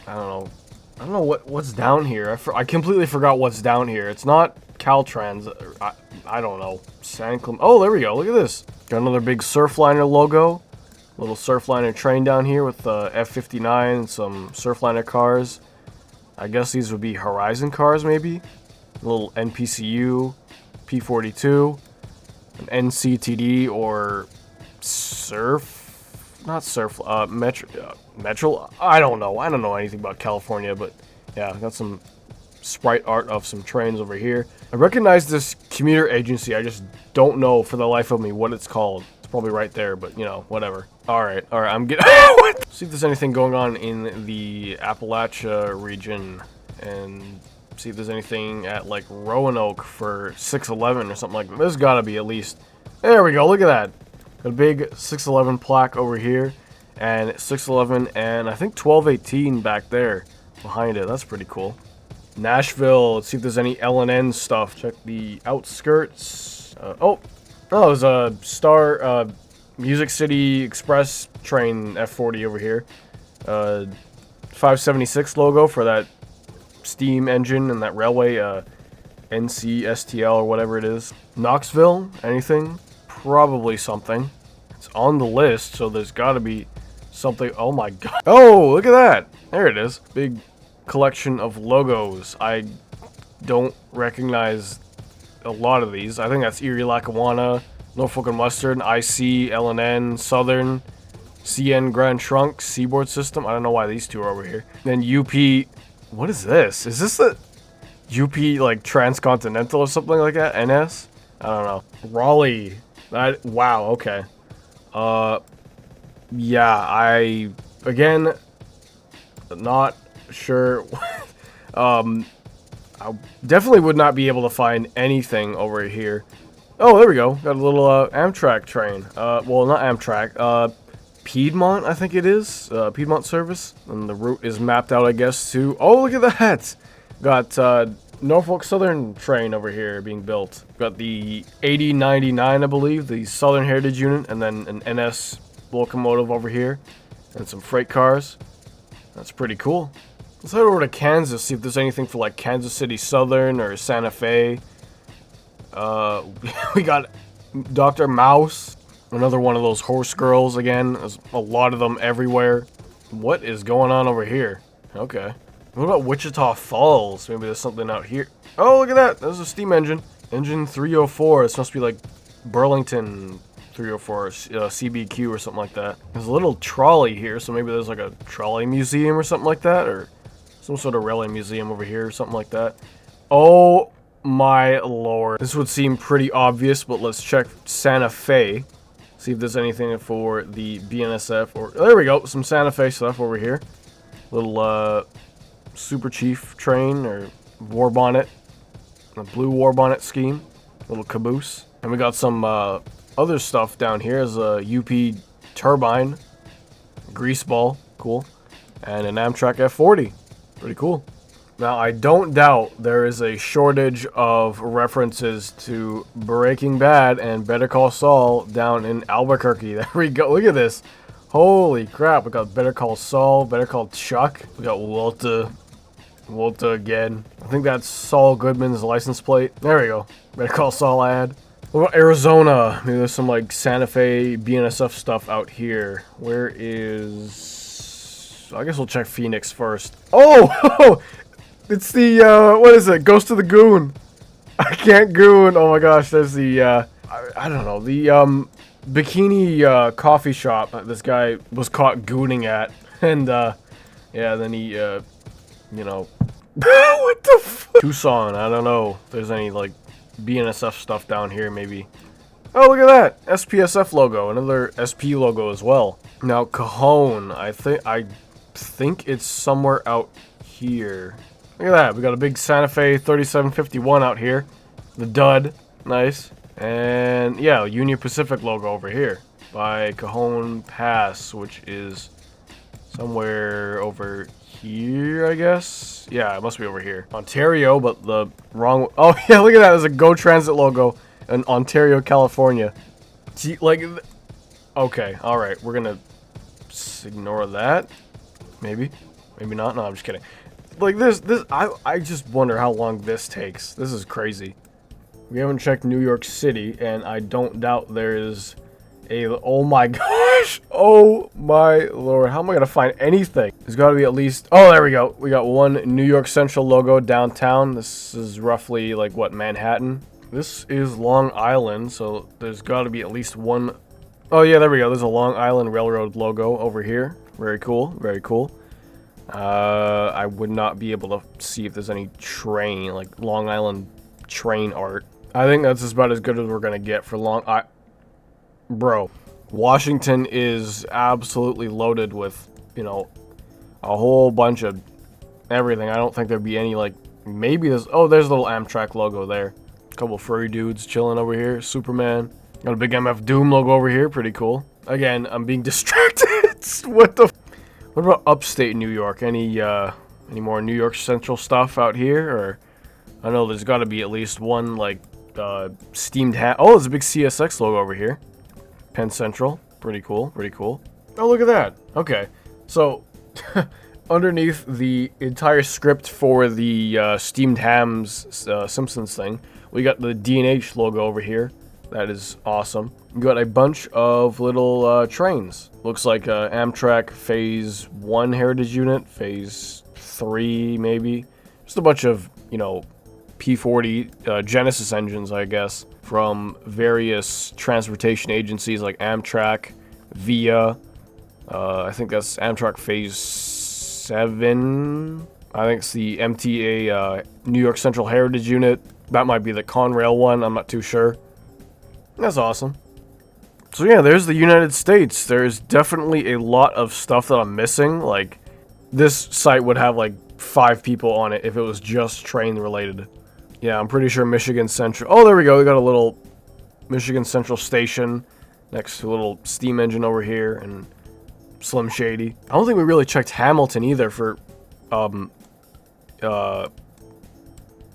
I don't know what's down here. I completely forgot what's down here. It's not Caltrans. I don't know. San Clemente. Oh, there we go. Look at this. Got another big Surfliner logo. Little Surfliner train down here with F-59 and some Surfliner cars. I guess these would be Horizon cars, maybe. A little NPCU, P-42, an NCTD or Metro. I don't know anything about California, but yeah, got some sprite art of some trains over here. I recognize this commuter agency. I just don't know for the life of me what it's called. It's probably right there, but you know, whatever. All right, I'm getting. See if there's anything going on in the Appalachia region, and see if there's anything at like Roanoke for 611 or something like that. There's gotta be at least. There we go. Look at that. Got a big 611 plaque over here, and 611 and I think 1218 back there behind it. That's pretty cool. Nashville. Let's see if there's any L&N stuff. Check the outskirts. There's a Star Music City Express train F40 over here. 576 logo for that steam engine and that railway. NCSTL or whatever it is. Knoxville. Anything? Probably something. It's on the list, so there's got to be something. Oh my god. Oh, look at that. There it is. Big collection of logos. I don't recognize a lot of these. I think that's Erie, Lackawanna, Norfolk and Western, IC, L&N, Southern, CN Grand Trunk, Seaboard System. I don't know why these two are over here. Then UP. What is this? Is this the UP like Transcontinental or something like that? NS? I don't know. Raleigh. Wow, okay. yeah, again, not sure. I definitely would not be able to find anything over here. Oh, there we go. Got a little Amtrak train. Well, not Amtrak. Piedmont, I think it is. Piedmont service. And the route is mapped out, I guess, to... Oh, look at that! Got Norfolk Southern train over here being built. Got the 8099, I believe, the Southern Heritage Unit, and then an NS locomotive over here. And some freight cars. That's pretty cool. Let's head over to Kansas, see if there's anything for like Kansas City Southern or Santa Fe. We got Dr. Mouse, another one of those horse girls again. There's a lot of them everywhere. What is going on over here? Okay. What about Wichita Falls? Maybe there's something out here. Oh, look at that. There's a steam engine. Engine 304. This must be like Burlington 304, CBQ or something like that. There's a little trolley here, so maybe there's like a trolley museum or something like that, or some sort of railway museum over here or something like that. Oh my lord. This would seem pretty obvious, but let's check Santa Fe. See if there's anything for the BNSF or... There we go. Some Santa Fe stuff over here. Little, Super Chief train or war bonnet. A blue war bonnet scheme. Little caboose. And we got some, other stuff down here. Is a UP turbine. Grease ball. Cool. And an Amtrak F40. Pretty cool. Now, I don't doubt there is a shortage of references to Breaking Bad and Better Call Saul down in Albuquerque. There we go. Look at this. Holy crap. We got Better Call Saul, Better Call Chuck. We got Walter again. I think that's Saul Goodman's license plate. There we go. Better Call Saul ad. What about Arizona? Maybe there's some like Santa Fe BNSF stuff out here. Where is... I guess we'll check Phoenix first. Oh! It's the, what is it? Ghost of the Goon. I can't goon. Oh my gosh, there's the, I don't know, the, bikini, coffee shop that this guy was caught gooning at. And, yeah, then he, you know. What the fuck? Tucson, I don't know if there's any, like, BNSF stuff down here, maybe. Oh, look at that! SPSF logo, another SP logo as well. Now, Cajon, I think it's somewhere out here. Look at that, we got a big Santa Fe 3751 out here. The dud, nice. And yeah, Union Pacific logo over here by Cajon Pass, which is somewhere over here, I guess. Yeah, it must be over here. Ontario, but the wrong... Oh yeah, look at that, there's a Go Transit logo in Ontario, California. See, like... Okay, alright, we're gonna ignore that. Maybe. Maybe not. No, I'm just kidding. Like I just wonder how long this takes. This is crazy. We haven't checked New York City, and I don't doubt there is a... Oh my gosh! Oh my lord! How am I gonna find anything? There's got to be at least... Oh, there we go. We got one New York Central logo downtown. This is roughly like what, Manhattan? This is Long Island, so there's got to be at least one... Oh yeah, there we go. There's a Long Island Railroad logo over here. Very cool. Very cool. I would not be able to see if there's any train, like Long Island train art. I think that's about as good as we're gonna get for Bro, Washington is absolutely loaded with, you know, a whole bunch of everything. I don't think there'd be any, like, maybe there's... Oh, there's a little Amtrak logo there. A couple furry dudes chilling over here. Superman. Got a big MF Doom logo over here. Pretty cool. Again, I'm being distracted. What the... What about upstate New York? Any more New York Central stuff out here? Or I know there's got to be at least one, like, steamed hat. Oh, there's a big CSX logo over here. Penn Central. Pretty cool. Pretty cool. Oh, look at that. Okay. So, underneath the entire script for the steamed hams Simpsons thing, we got the D&H logo over here. That is awesome. We got a bunch of little trains. Looks like Amtrak Phase 1 Heritage Unit, Phase 3 maybe. Just a bunch of, you know, P40 Genesis engines, I guess, from various transportation agencies like Amtrak, VIA. I think that's Amtrak Phase 7. I think it's the MTA New York Central Heritage Unit. That might be the Conrail one, I'm not too sure. That's awesome. So yeah, there's the United States. There's definitely a lot of stuff that I'm missing. Like, this site would have like 5 people on it if it was just train related. Yeah, I'm pretty sure Michigan Central. Oh, there we go. We got a little Michigan Central station next to a little steam engine over here and Slim Shady. I don't think we really checked Hamilton either for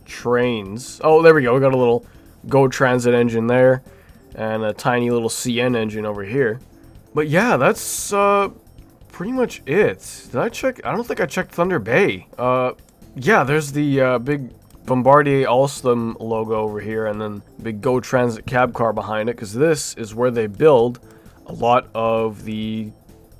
trains. Oh, there we go. We got a little Go Transit engine there and a tiny little CN engine over here. But yeah, that's pretty much it. Did I check? I don't think I checked Thunder Bay. Yeah, there's the big Bombardier Alstom logo over here, and then big Go Transit cab car behind it, because this is where they build a lot of the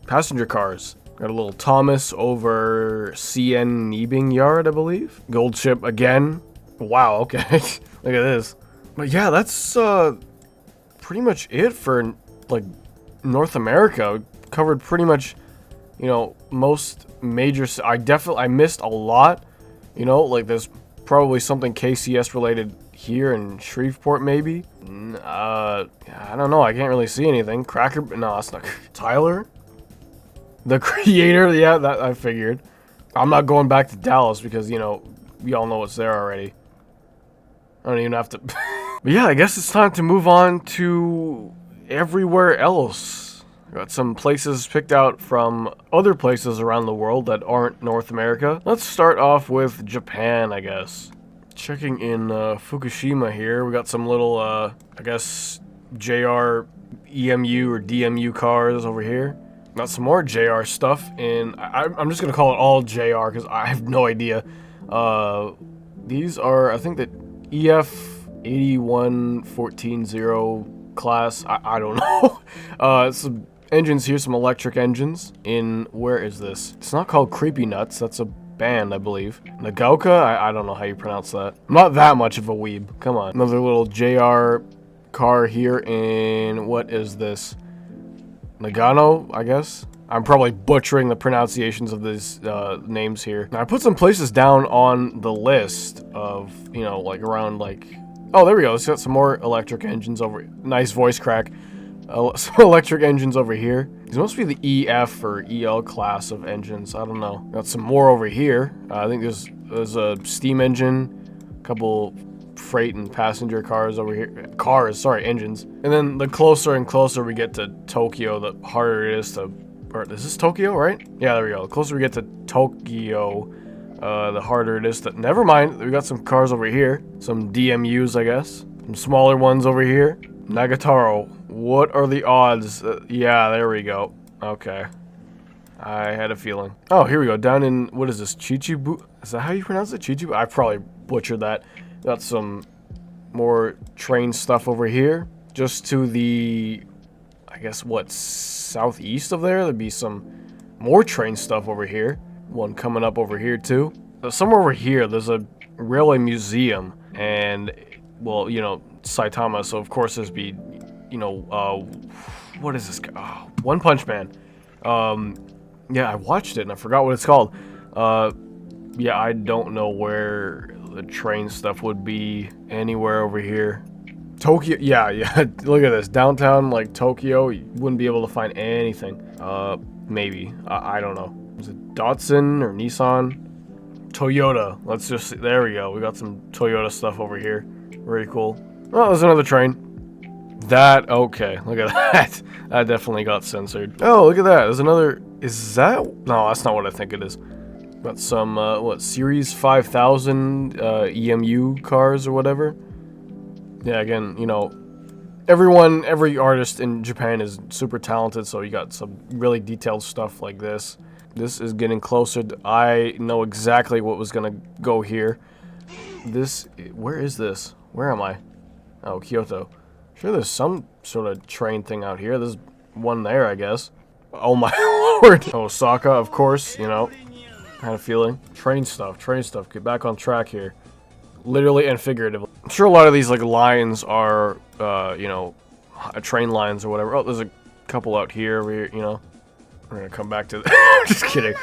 passenger cars. Got a little Thomas over CN Niebing Yard, I believe. Gold ship again. Wow, okay. Look at this. But yeah, that's pretty much it for like North America. We covered pretty much, you know, most major. I missed a lot. You know, like there's probably something KCS related here in Shreveport, maybe. I don't know. I can't really see anything. Cracker. No, that's not. Tyler, the creator. Yeah, that I figured. I'm not going back to Dallas because, you know, we all know what's there already. I don't even have to. But yeah, I guess it's time to move on to everywhere else. Got some places picked out from other places around the world that aren't North America. Let's start off with Japan, I guess. Checking in Fukushima here. We got some little, I guess, JR EMU or DMU cars over here. Got some more JR stuff in... I'm just going to call it all JR because I have no idea. These are, I think, the EF 81140 class. I don't know. Some engines here, some electric engines in... Where is this? It's not called Creepy Nuts. That's a band, I believe. Nagaoka? I don't know how you pronounce that. I'm not that much of a weeb. Come on. Another little JR car here in... What is this? Nagano, I guess? I'm probably butchering the pronunciations of these names here. Now, I put some places down on the list of, you know, like around like... Oh, there we go. It's got some more electric engines over... Nice voice crack. Some electric engines over here. These must be the EF or EL class of engines. I don't know. Got some more over here. I think there's a steam engine, a couple freight and passenger cars over here. Engines. And then the closer and closer we get to Tokyo, the harder it is to... Or, is this Tokyo, right? Yeah, there we go. The closer we get to Tokyo, the harder it is to... Never mind. We got some cars over here. Some DMUs, I guess. Some smaller ones over here. Nagatoro. What are the odds? Yeah, there we go. Okay. I had a feeling. Oh, here we go. Down in... What is this? Chichibu? Is that how you pronounce it? Chichibu? I probably butchered that. Got some more train stuff over here. Just to the... I guess, what? Southeast of there? There'd be some more train stuff over here. One coming up over here, too. Somewhere over here, there's a railway museum. And, well, you know, Saitama. So, of course, there's be... You know, what is this guy? Oh, One Punch Man. Yeah, I watched it and I forgot what it's called. Yeah, I don't know where the train stuff would be anywhere over here. Tokyo, yeah, look at this. Downtown, like, Tokyo, you wouldn't be able to find anything. Maybe. I don't know. Is it Datsun or Nissan? Toyota. Let's just, there we go. We got some Toyota stuff over here. Very cool. Oh, there's another train. That, okay, look at that. That definitely got censored. Oh, look at that. There's another, is that? No, that's not what I think it is. Got some, what, Series 5000 EMU cars or whatever. Yeah, again, you know, every artist in Japan is super talented, so you got some really detailed stuff like this. This is getting closer. I know exactly what was gonna go here. This, where is this? Where am I? Oh, Kyoto. Sure, there's some sort of train thing out here. There's one there, I guess. Oh my lord. Osaka, of course, you know. I had a feeling. Train stuff. Get back on track here. Literally and figuratively. I'm sure a lot of these, like, lines are, you know, train lines or whatever. Oh, there's a couple out here, you know. We're gonna come back to I'm just kidding.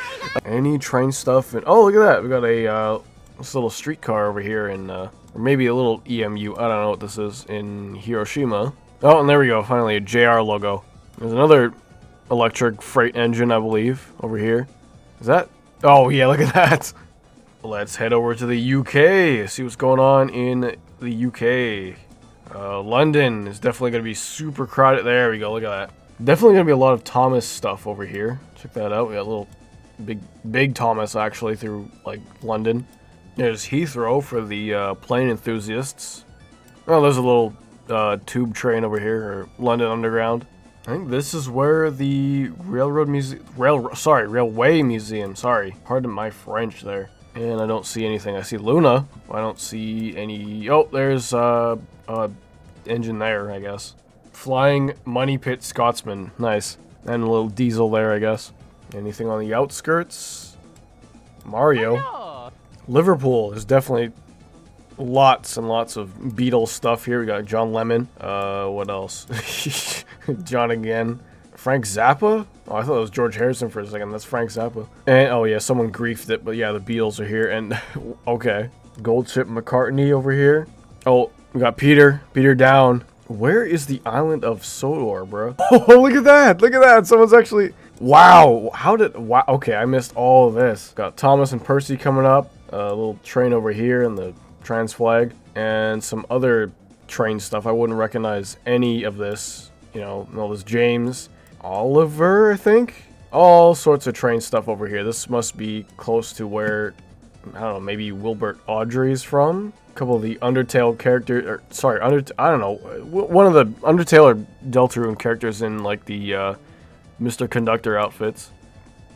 Any train stuff? And oh, look at that. We got a, this little streetcar over here in, or maybe a little EMU, I don't know what this is, in Hiroshima. Oh, and there we go. Finally, a JR logo. There's another electric freight engine, I believe, over here. Is that? Oh, yeah, look at that. Let's head over to the UK. See what's going on in the UK. London is definitely going to be super crowded. There we go. Look at that. Definitely going to be a lot of Thomas stuff over here. Check that out. We got a little big Thomas, actually, through, like, London. There's Heathrow for the plane enthusiasts. Oh, there's a little tube train over here, or London Underground. I think this is where the Railway Museum, sorry. Pardon my French there. And I don't see anything. I see Luna. I don't see any... Oh, there's engine there, I guess. Flying Money Pit Scotsman. Nice. And a little diesel there, I guess. Anything on the outskirts? Mario. Liverpool is definitely lots and lots of Beatles stuff here. We got John Lemon. What else? John again. Frank Zappa? Oh, I thought it was George Harrison for a second. That's Frank Zappa. And, oh yeah, someone griefed it, but yeah, the Beatles are here. And, okay. Goldship McCartney over here. Oh, we got Peter. Peter down. Where is the island of Sodor, bro? Oh, look at that. Look at that. Someone's actually... Wow. How did... Wow. Okay, I missed all of this. Got Thomas and Percy coming up. A little train over here and the trans flag. And some other train stuff. I wouldn't recognize any of this. You know, all this James... Oliver, I think? All sorts of train stuff over here. This must be close to where, I don't know, maybe Wilbert Audrey's from? A couple of the Undertale characters, or, sorry, I don't know, one of the Undertale or Deltarune characters in, like, the, Mr. Conductor outfits.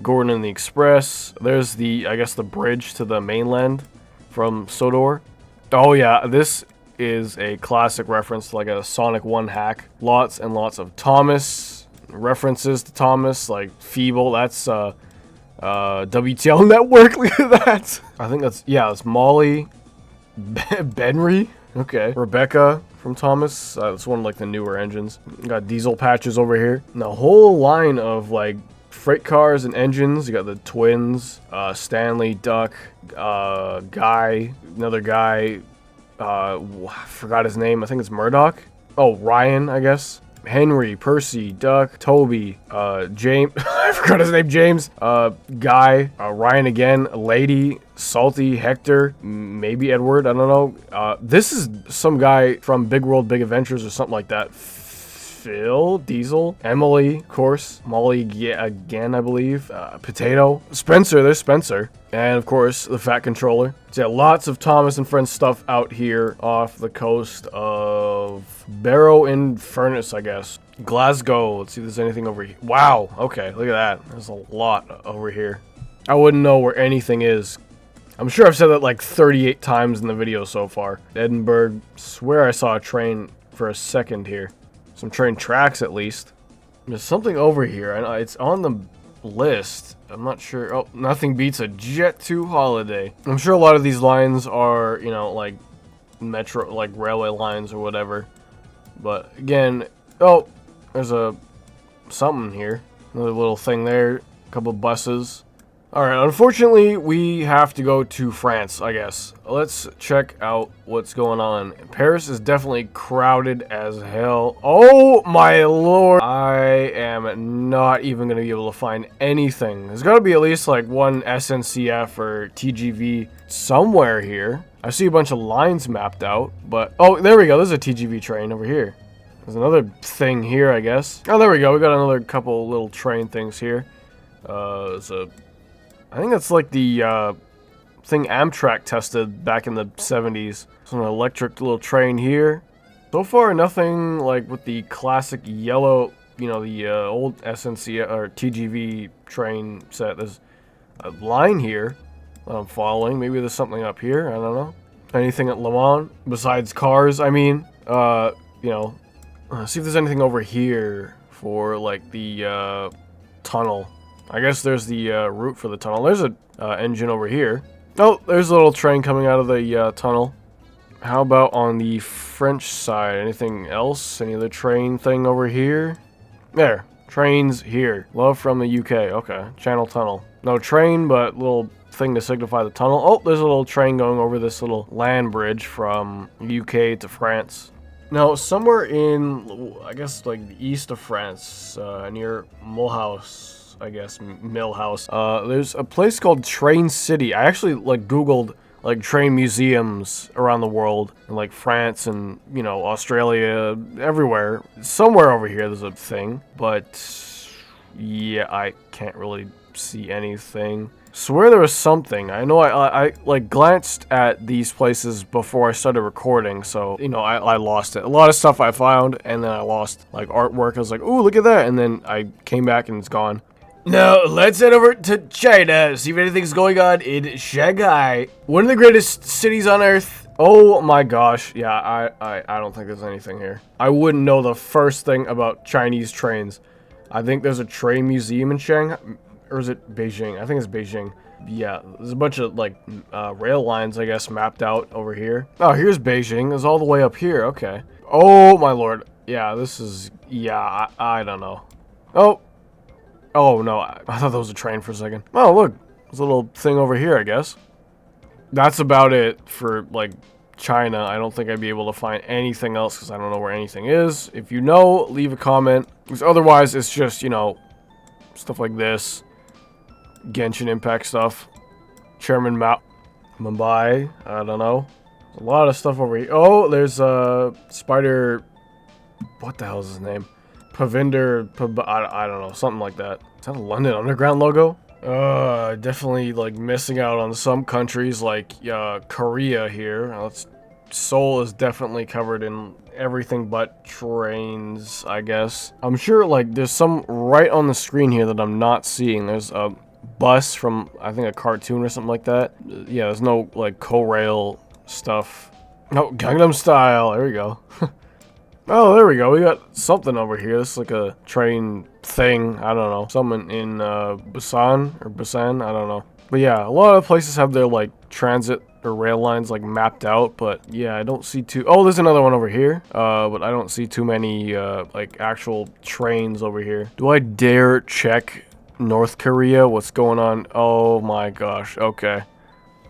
Gordon and the Express. There's the, I guess, the bridge to the mainland from Sodor. Oh, yeah, this is a classic reference to, like, a Sonic 1 hack. Lots and lots of Thomas... references to Thomas, like Feeble, that's WTL Network, look at that. I think that's, yeah, it's Molly, Benry, okay. Rebecca from Thomas, it's one of like the newer engines. Got diesel patches over here. And a whole line of like freight cars and engines. You got the twins, Stanley, Duck, Guy, another guy, I forgot his name, I think it's Murdoch. Oh, Ryan, I guess. Henry, Percy, Duck, Toby, James, I forgot his name, James, Guy, Ryan again, Lady, Salty, Hector, maybe Edward, I don't know. This is some guy from Big World, Big Adventures or something like that. Phil, Diesel, Emily, of course, Molly again, I believe, Potato, Spencer, there's Spencer, and of course, the Fat Controller. So yeah, lots of Thomas and Friends stuff out here off the coast of Barrow-in-Furness, I guess. Glasgow, let's see if there's anything over here. Wow, okay, look at that. There's a lot over here. I wouldn't know where anything is. I'm sure I've said that like 38 times in the video so far. Edinburgh, swear I saw a train for a second here. Some train tracks, at least. There's something over here. I know it's on the list. I'm not sure. Oh, nothing beats a Jet 2 holiday. I'm sure a lot of these lines are, you know, like metro, like railway lines or whatever. But again, oh, there's a something here. Another little thing there. A couple buses. Alright, unfortunately, we have to go to France, I guess. Let's check out what's going on. Paris is definitely crowded as hell. Oh my lord! I am not even going to be able to find anything. There's got to be at least like one SNCF or TGV somewhere here. I see a bunch of lines mapped out, but... Oh, there we go. There's a TGV train over here. There's another thing here, I guess. Oh, there we go. We got another couple little train things here. There's a... I think that's like the thing Amtrak tested back in the 70s. So an electric little train here. So far, nothing like with the classic yellow, you know, the old SNC or TGV train set. There's a line here that I'm following. Maybe there's something up here. I don't know. Anything at Le Mans besides cars? I mean, you know, see if there's anything over here for like the tunnel. I guess there's the route for the tunnel. There's a engine over here. Oh, there's a little train coming out of the tunnel. How about on the French side? Anything else? Any other train thing over here? There. Trains here. Love from the UK. Okay. Channel tunnel. No train, but little thing to signify the tunnel. Oh, there's a little train going over this little land bridge from UK to France. Now, somewhere in, I guess, like, the east of France, near Mulhouse, I guess, Millhouse, there's a place called Train City. I actually, like, Googled, like, train museums around the world, in, like, France and, you know, Australia, everywhere. Somewhere over here there's a thing, but, yeah, I can't really see anything. Swear there was something. I know I like glanced at these places before I started recording, so you know I lost it. A lot of stuff I found, and then I lost like artwork. I was like, ooh, look at that, and then I came back and it's gone. Now let's head over to China, see if anything's going on in Shanghai, one of the greatest cities on earth. Oh my gosh, yeah, I don't think there's anything here. I wouldn't know the first thing about Chinese trains. I think there's a train museum in Shanghai. Or is it Beijing? I think it's Beijing. Yeah, there's a bunch of, like, rail lines, I guess, mapped out over here. Oh, here's Beijing. It's all the way up here. Okay. Oh, my lord. Yeah, this is... Yeah, I don't know. Oh. Oh, no. I thought that was a train for a second. Oh, look. There's a little thing over here, I guess. That's about it for, like, China. I don't think I'd be able to find anything else because I don't know where anything is. If you know, leave a comment. Because otherwise, it's just, you know, stuff like this. Genshin Impact stuff. Chairman Mao. Mumbai. I don't know. A lot of stuff over here. Oh, there's Spider... What the hell is his name? Pavinder... I don't know. Something like that. Is that a London Underground logo? Definitely, like, missing out on some countries like Korea here. Seoul is definitely covered in everything but trains, I guess. I'm sure, like, there's some right on the screen here that I'm not seeing. There's a bus from, I think, a cartoon or something like that. Yeah, there's no, like, co-rail stuff. No, Gangnam Style. There we go. Oh, there we go. We got something over here. This is like a train thing. I don't know. Something in Busan. I don't know. But yeah, a lot of places have their, like, transit or rail lines, like, mapped out. But yeah, I don't see too... Oh, there's another one over here. But I don't see too many, like, actual trains over here. Do I dare check North Korea? What's going on? Oh my gosh. Okay.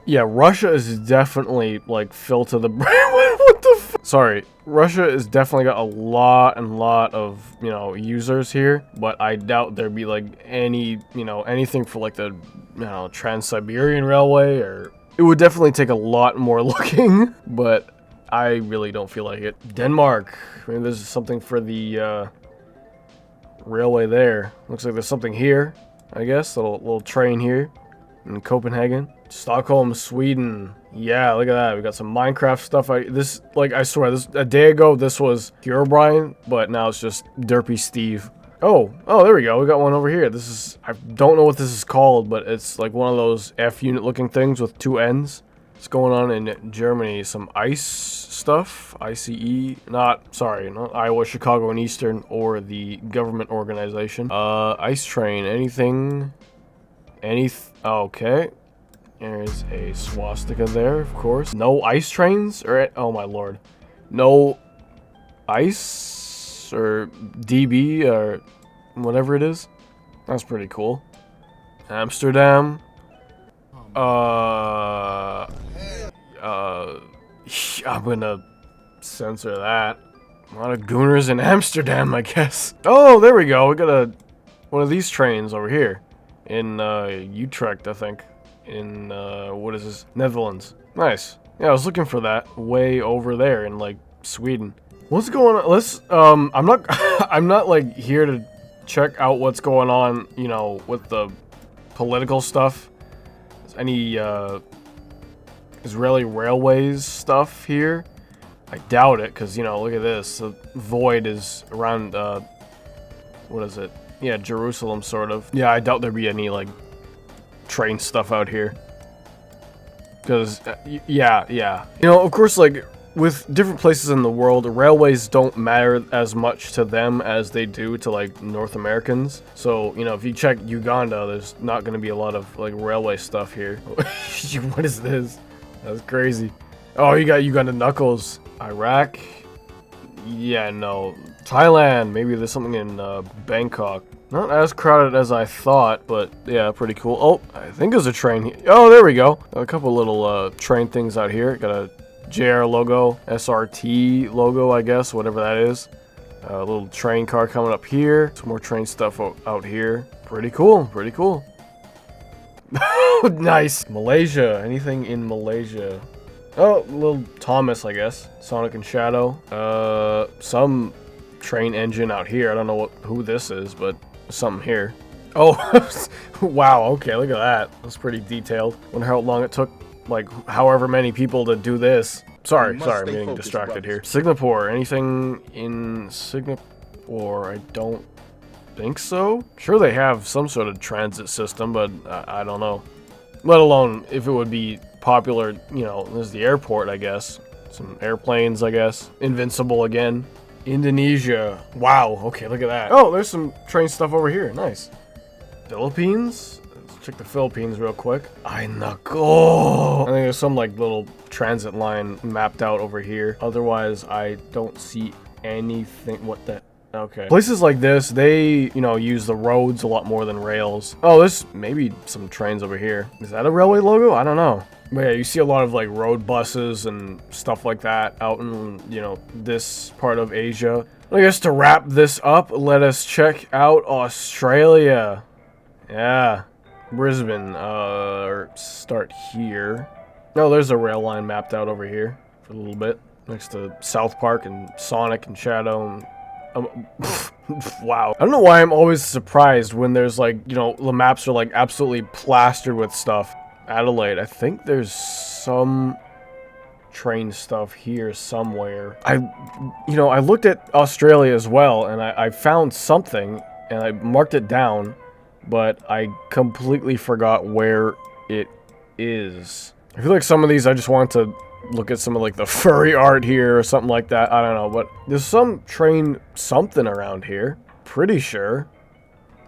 Yeah, Russia is definitely, like, filled to the... What the f... Sorry. Russia has definitely got a lot of, you know, users here. But I doubt there'd be, like, any, you know, anything for, like, the, you know, Trans-Siberian Railway, or... It would definitely take a lot more looking, but I really don't feel like it. Denmark. Maybe there's something for the, railway there. Looks like there's something here, I guess. Little train here in Copenhagen. Stockholm, Sweden. Yeah, look at that. We got some Minecraft stuff. I swear, a day ago, this was Herobrine, but now it's just Derpy Steve. Oh, there we go. We got one over here. This is, I don't know what this is called, but it's like one of those F unit looking things with two ends. What's going on in Germany? Some ice stuff. ICE. Not Iowa, Chicago, and Eastern, or the government organization. Ice train. Anything? Okay. There's a swastika there, of course. No ice trains? Oh my lord. No ice? Or DB? Or whatever it is? That's pretty cool. Amsterdam. I'm gonna censor that. A lot of gooners in Amsterdam, I guess. Oh, there we go. We got one of these trains over here. In, Utrecht, I think. In, what is this? Netherlands. Nice. Yeah, I was looking for that way over there in, like, Sweden. What's going on? Let's, I'm not, I'm not, like, here to check out what's going on, you know, with the political stuff. Is any, Israeli Railways stuff here? I doubt it, because, you know, look at this. The void is around, what is it? Yeah, Jerusalem, sort of. Yeah, I doubt there'd be any, like, train stuff out here. Because, yeah. You know, of course, like, with different places in the world, railways don't matter as much to them as they do to, like, North Americans. So, you know, if you check Uganda, there's not going to be a lot of, like, railway stuff here. What is this? That's crazy. Oh, you got Uganda Knuckles. Iraq? Yeah, no. Thailand. Maybe there's something in Bangkok. Not as crowded as I thought, but yeah, pretty cool. Oh, I think there's a train here. Oh, there we go. Got a couple little train things out here. Got a JR logo, SRT logo, I guess, whatever that is. A little train car coming up here. Some more train stuff out here. Pretty cool, pretty cool. Nice. Malaysia, anything in Malaysia? Oh, little Thomas, I guess. Sonic and Shadow. Some train engine out here. I don't know who this is, but something here. Oh, wow, okay, look at that. That's pretty detailed. Wonder how long it took, like, however many people to do this. Sorry, I'm getting distracted here. Singapore, anything in Singapore? I don't think so. Sure, they have some sort of transit system, but I don't know. Let alone if it would be popular, you know, there's the airport, I guess. Some airplanes, I guess. Invincible again. Indonesia. Wow, okay, look at that. Oh, there's some train stuff over here. Nice. Philippines? Let's check the Philippines real quick. I think there's some like little transit line mapped out over here. Otherwise, I don't see anything. What the? Okay. Places like this, they, you know, use the roads a lot more than rails. Oh, there's maybe some trains over here. Is that a railway logo? I don't know. But yeah, you see a lot of like road buses and stuff like that out in, you know, this part of Asia. I guess to wrap this up, let us check out Australia. Yeah. Brisbane. Start here. Oh, there's a rail line mapped out over here for a little bit. Next to South Park and Sonic and Shadow and wow. I don't know why I'm always surprised when there's like, you know, the maps are like absolutely plastered with stuff. Adelaide, I think there's some train stuff here somewhere. I looked at Australia as well, and I found something, and I marked it down, but I completely forgot where it is. I feel like some of these I just want to look at some of like the furry art here or something like that. I don't know, but there's some train something around here. Pretty sure.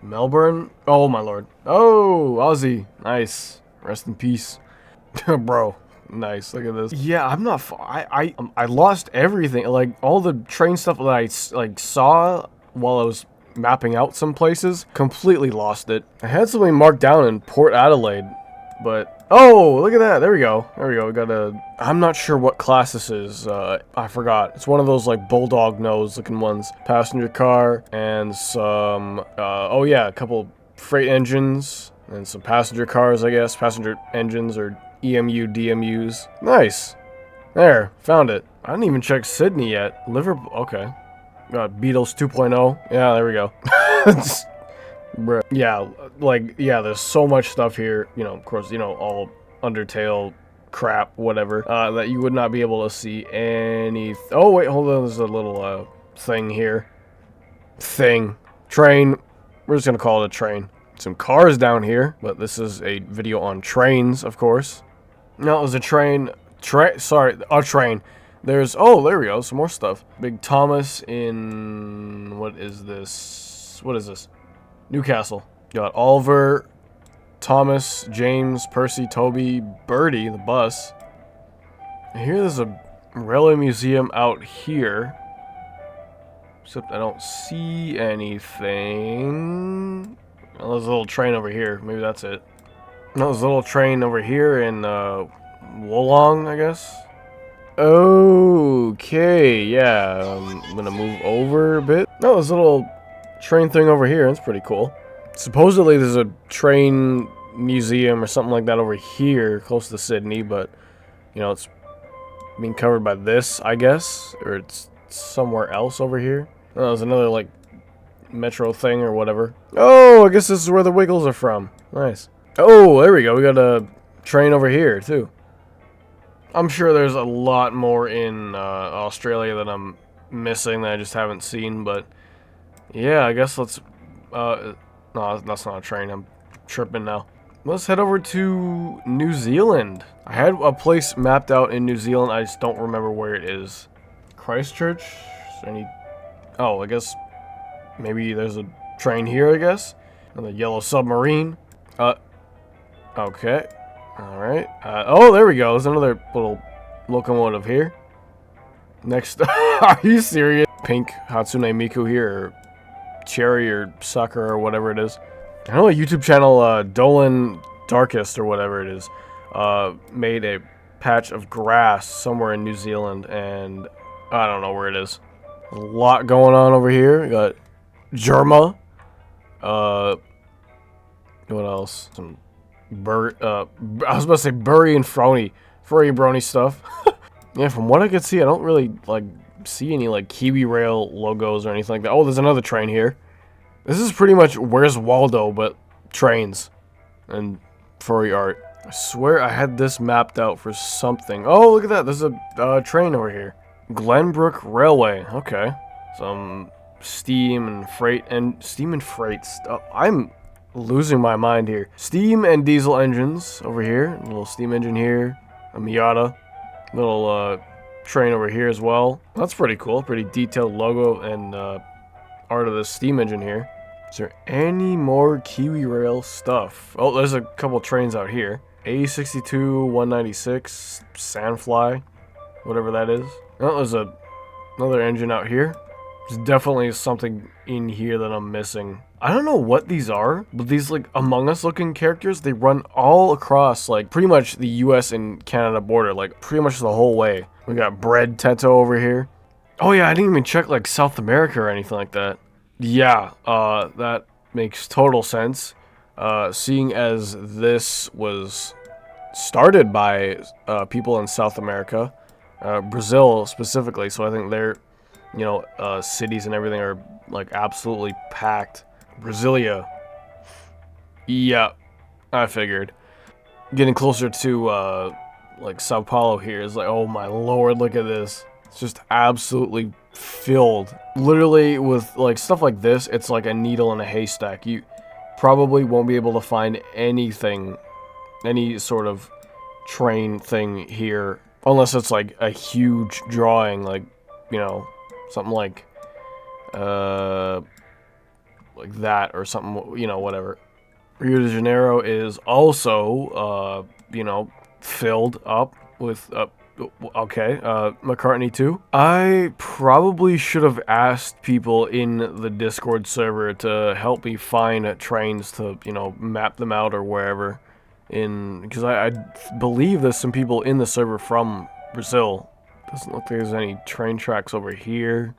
Melbourne? Oh my lord. Oh, Aussie. Nice. Rest in peace. Bro. Nice. Look at this. Yeah, I'm not I lost everything. Like all the train stuff that I like saw while I was mapping out some places. Completely lost it. I had something marked down in Port Adelaide, but oh, look at that. There we go. There we go. We got a... I'm not sure what class this is. I forgot. It's one of those, like, bulldog nose looking ones. Passenger car and some... oh, yeah. A couple freight engines and some passenger cars, I guess. Passenger engines or EMU, DMUs. Nice. There. Found it. I didn't even check Sydney yet. Liverpool. Okay. Got Beatles 2.0. Yeah, there we go. Bruh. Yeah, like, yeah, there's so much stuff here, you know, of course, you know, all Undertale crap, whatever, that you would not be able to see any... Oh, wait, hold on, there's a little, thing here. Train. We're just gonna call it a train. Some cars down here, but this is a video on trains, of course. No, it was a train. Sorry, a train. There's... Oh, there we go, some more stuff. Big Thomas in... What is this? What is this? Newcastle. Got Oliver, Thomas, James, Percy, Toby, Birdie, the bus. I hear there's a railway museum out here. Except I don't see anything. Oh, there's a little train over here. Maybe that's it. No, there's a little train over here in Wollong, I guess. Okay, yeah. I'm gonna move over a bit. No, there's a little train thing over here. That's pretty cool. Supposedly there's a train museum or something like that over here close to Sydney, but you know, it's being covered by this, I guess, or it's somewhere else over here. Oh, there's another like metro thing or whatever. Oh, I guess this is where the Wiggles are from. Nice. Oh, there we go. We got a train over here too. I'm sure there's a lot more in Australia that I'm missing that I just haven't seen, but yeah, I guess let's... no, that's not a train. I'm tripping now. Let's head over to New Zealand. I had a place mapped out in New Zealand. I just don't remember where it is. Christchurch? Is there any... Oh, I guess maybe there's a train here, I guess. And the yellow submarine. Okay. Alright. Oh, there we go. There's another little locomotive here. Next... Are you serious? Pink Hatsune Miku here, or Cherry or Sucker or whatever it is. I know a YouTube channel, Dolan Darkest or whatever it is, made a patch of grass somewhere in New Zealand, and I don't know where it is. A lot going on over here. We got Germa. What else? Some I was about to say Burry and Frony. Furry Brony stuff. Yeah, from what I could see, I don't really, like, see any, like, Kiwi Rail logos or anything like that. Oh, there's another train here. This is pretty much Where's Waldo, but trains and furry art. I swear I had this mapped out for something. Oh, look at that. There's a train over here. Glenbrook Railway. Okay. Some steam and freight stuff. I'm losing my mind here. Steam and diesel engines over here. A little steam engine here. A Miata. Little train over here as well. That's pretty cool. Pretty detailed logo and art of the steam engine here. Is there any more Kiwi Rail stuff? Oh, there's a couple trains out here. A62 196 Sandfly, whatever that is. Oh, there's another engine out here. There's definitely something in here that I'm missing. I don't know what these are, but these, like, Among Us looking characters, they run all across, like, pretty much the US and Canada border, like, pretty much the whole way. We got Bread Teto over here. Oh yeah, I didn't even check, like, South America or anything like that. Yeah, that makes total sense. Seeing as this was started by people in South America, Brazil specifically, so I think their, you know, cities and everything are, like, absolutely packed. Brasilia. Yeah, I figured. Getting closer to, like, Sao Paulo here is like, oh my lord, look at this. It's just absolutely filled. Literally with, like, stuff like this, it's like a needle in a haystack. You probably won't be able to find anything, any sort of train thing here, unless it's, like, a huge drawing, like, you know, something like that or something, you know, whatever. Rio de Janeiro is also, you know, filled up with, okay, McCartney too. I probably should have asked people in the Discord server to help me find trains to, you know, map them out or wherever. Because I believe there's some people in the server from Brazil. Doesn't look like there's any train tracks over here.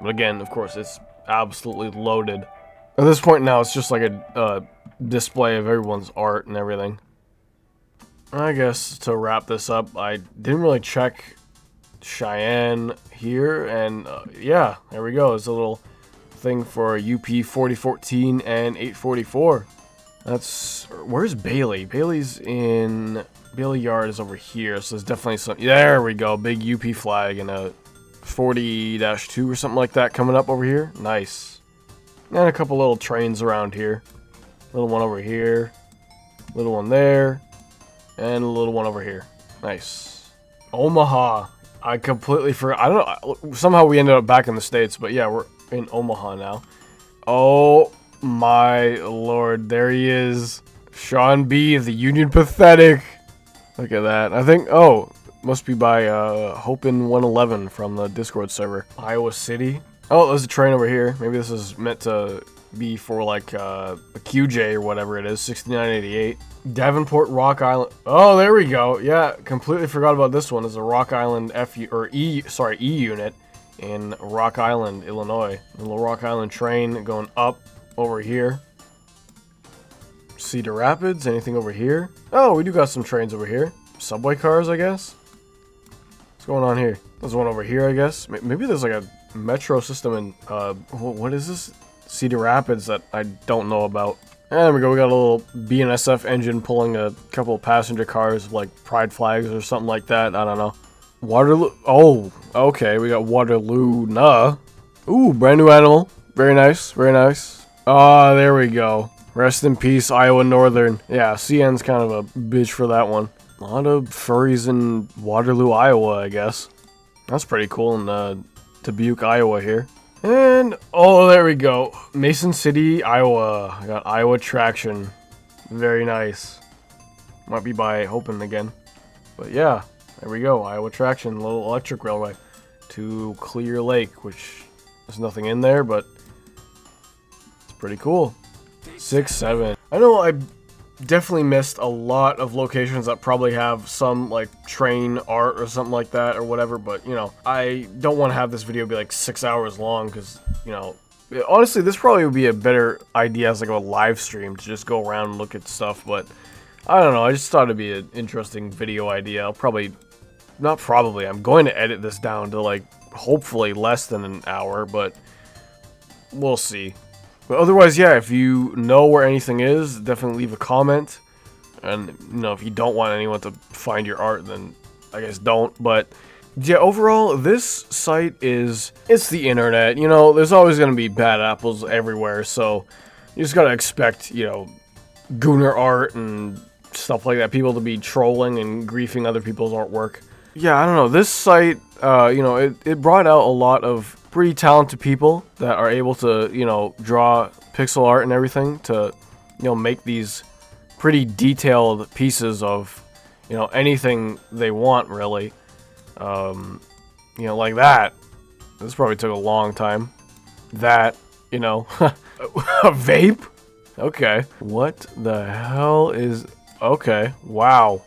But again, of course, it's absolutely loaded. At this point now, it's just like a display of everyone's art and everything. I guess to wrap this up, I didn't really check Cheyenne here, and yeah, there we go. There's a little thing for UP 4014 and 844. That's, where's Bailey? Bailey's in, Bailey Yard is over here, so there's definitely some, there we go, big UP flag and a 40-2 or something like that coming up over here. Nice. And a couple little trains around here. Little one over here, little one there, and a little one over here. Nice. Omaha. I completely forgot. I don't know. Somehow we ended up back in the States, but yeah, we're in Omaha now. Oh my lord. There he is. Sean B. the Union Pathetic. Look at that. I think, oh, must be by Hopin111 from the Discord server. Iowa City. Oh, there's a train over here. Maybe this is meant to be for, like, a QJ or whatever it is. 6988. Davenport, Rock Island. Oh, there we go. Yeah, completely forgot about this one. It's a Rock Island E unit in Rock Island, Illinois. A little Rock Island train going up over here. Cedar Rapids. Anything over here? Oh, we do got some trains over here. Subway cars, I guess. What's going on here? There's one over here, I guess. Maybe there's like a metro system in, what is this? Cedar Rapids that I don't know about. And there we go, we got a little BNSF engine pulling a couple of passenger cars, like pride flags or something like that. I don't know. Waterloo. Oh, okay, we got Waterloo. Nah. Ooh, brand new animal. Very nice, very nice. Ah, there we go. Rest in peace, Iowa Northern. Yeah, CN's kind of a bitch for that one. A lot of furries in Waterloo, Iowa, I guess. That's pretty cool in Dubuque, Iowa here. And, oh, there we go. Mason City, Iowa. I got Iowa Traction. Very nice. Might be by Hopin again. But yeah, there we go. Iowa Traction, little electric railway to Clear Lake, which there's nothing in there, but it's pretty cool. 6-7. I know I definitely missed a lot of locations that probably have some like train art or something like that or whatever, but you know, I don't want to have this video be like 6 hours long because, you know, honestly, this probably would be a better idea as like a live stream to just go around and look at stuff, but I don't know, I just thought it'd be an interesting video idea. I'm going to edit this down to like hopefully less than an hour, but we'll see. But otherwise, yeah, if you know where anything is, definitely leave a comment. And, you know, if you don't want anyone to find your art, then I guess don't. But, yeah, overall, this site it's the internet. You know, there's always going to be bad apples everywhere. So, you just got to expect, you know, gooner art and stuff like that. People to be trolling and griefing other people's artwork. Yeah, I don't know. This site, you know, it brought out a lot of pretty talented people that are able to, you know, draw pixel art and everything to, you know, make these pretty detailed pieces of, you know, anything they want, really. You know, like that. This probably took a long time. That, you know, a vape? Okay. What the hell is... Okay, wow.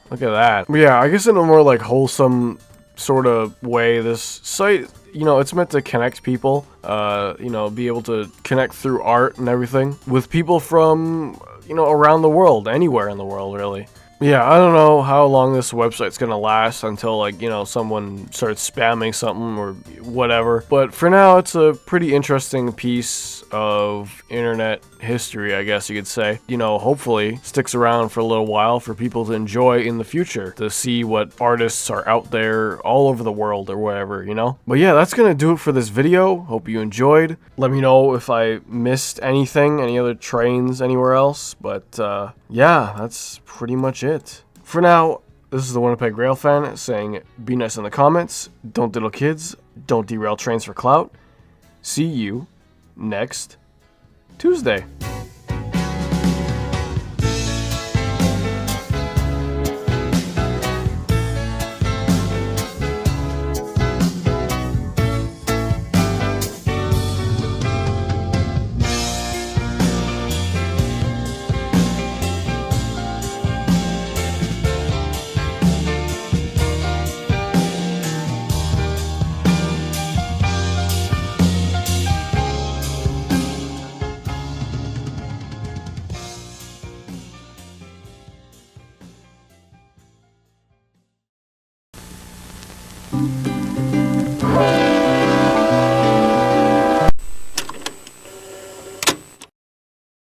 Look at that. But yeah, I guess in a more, like, wholesome sort of way, this site, you know, it's meant to connect people, you know, be able to connect through art and everything with people from, you know, around the world, anywhere in the world, really. Yeah, I don't know how long this website's gonna last until, like, you know, someone starts spamming something or whatever. But for now, it's a pretty interesting piece of internet history, I guess you could say. You know, hopefully sticks around for a little while for people to enjoy in the future, to see what artists are out there all over the world or whatever, you know? But yeah, that's gonna do it for this video. Hope you enjoyed. Let me know if I missed anything, any other trains anywhere else. But yeah, that's pretty much it. For now, this is the Winnipeg Railfan saying, be nice in the comments, don't diddle kids, don't derail trains for clout. See you next Tuesday.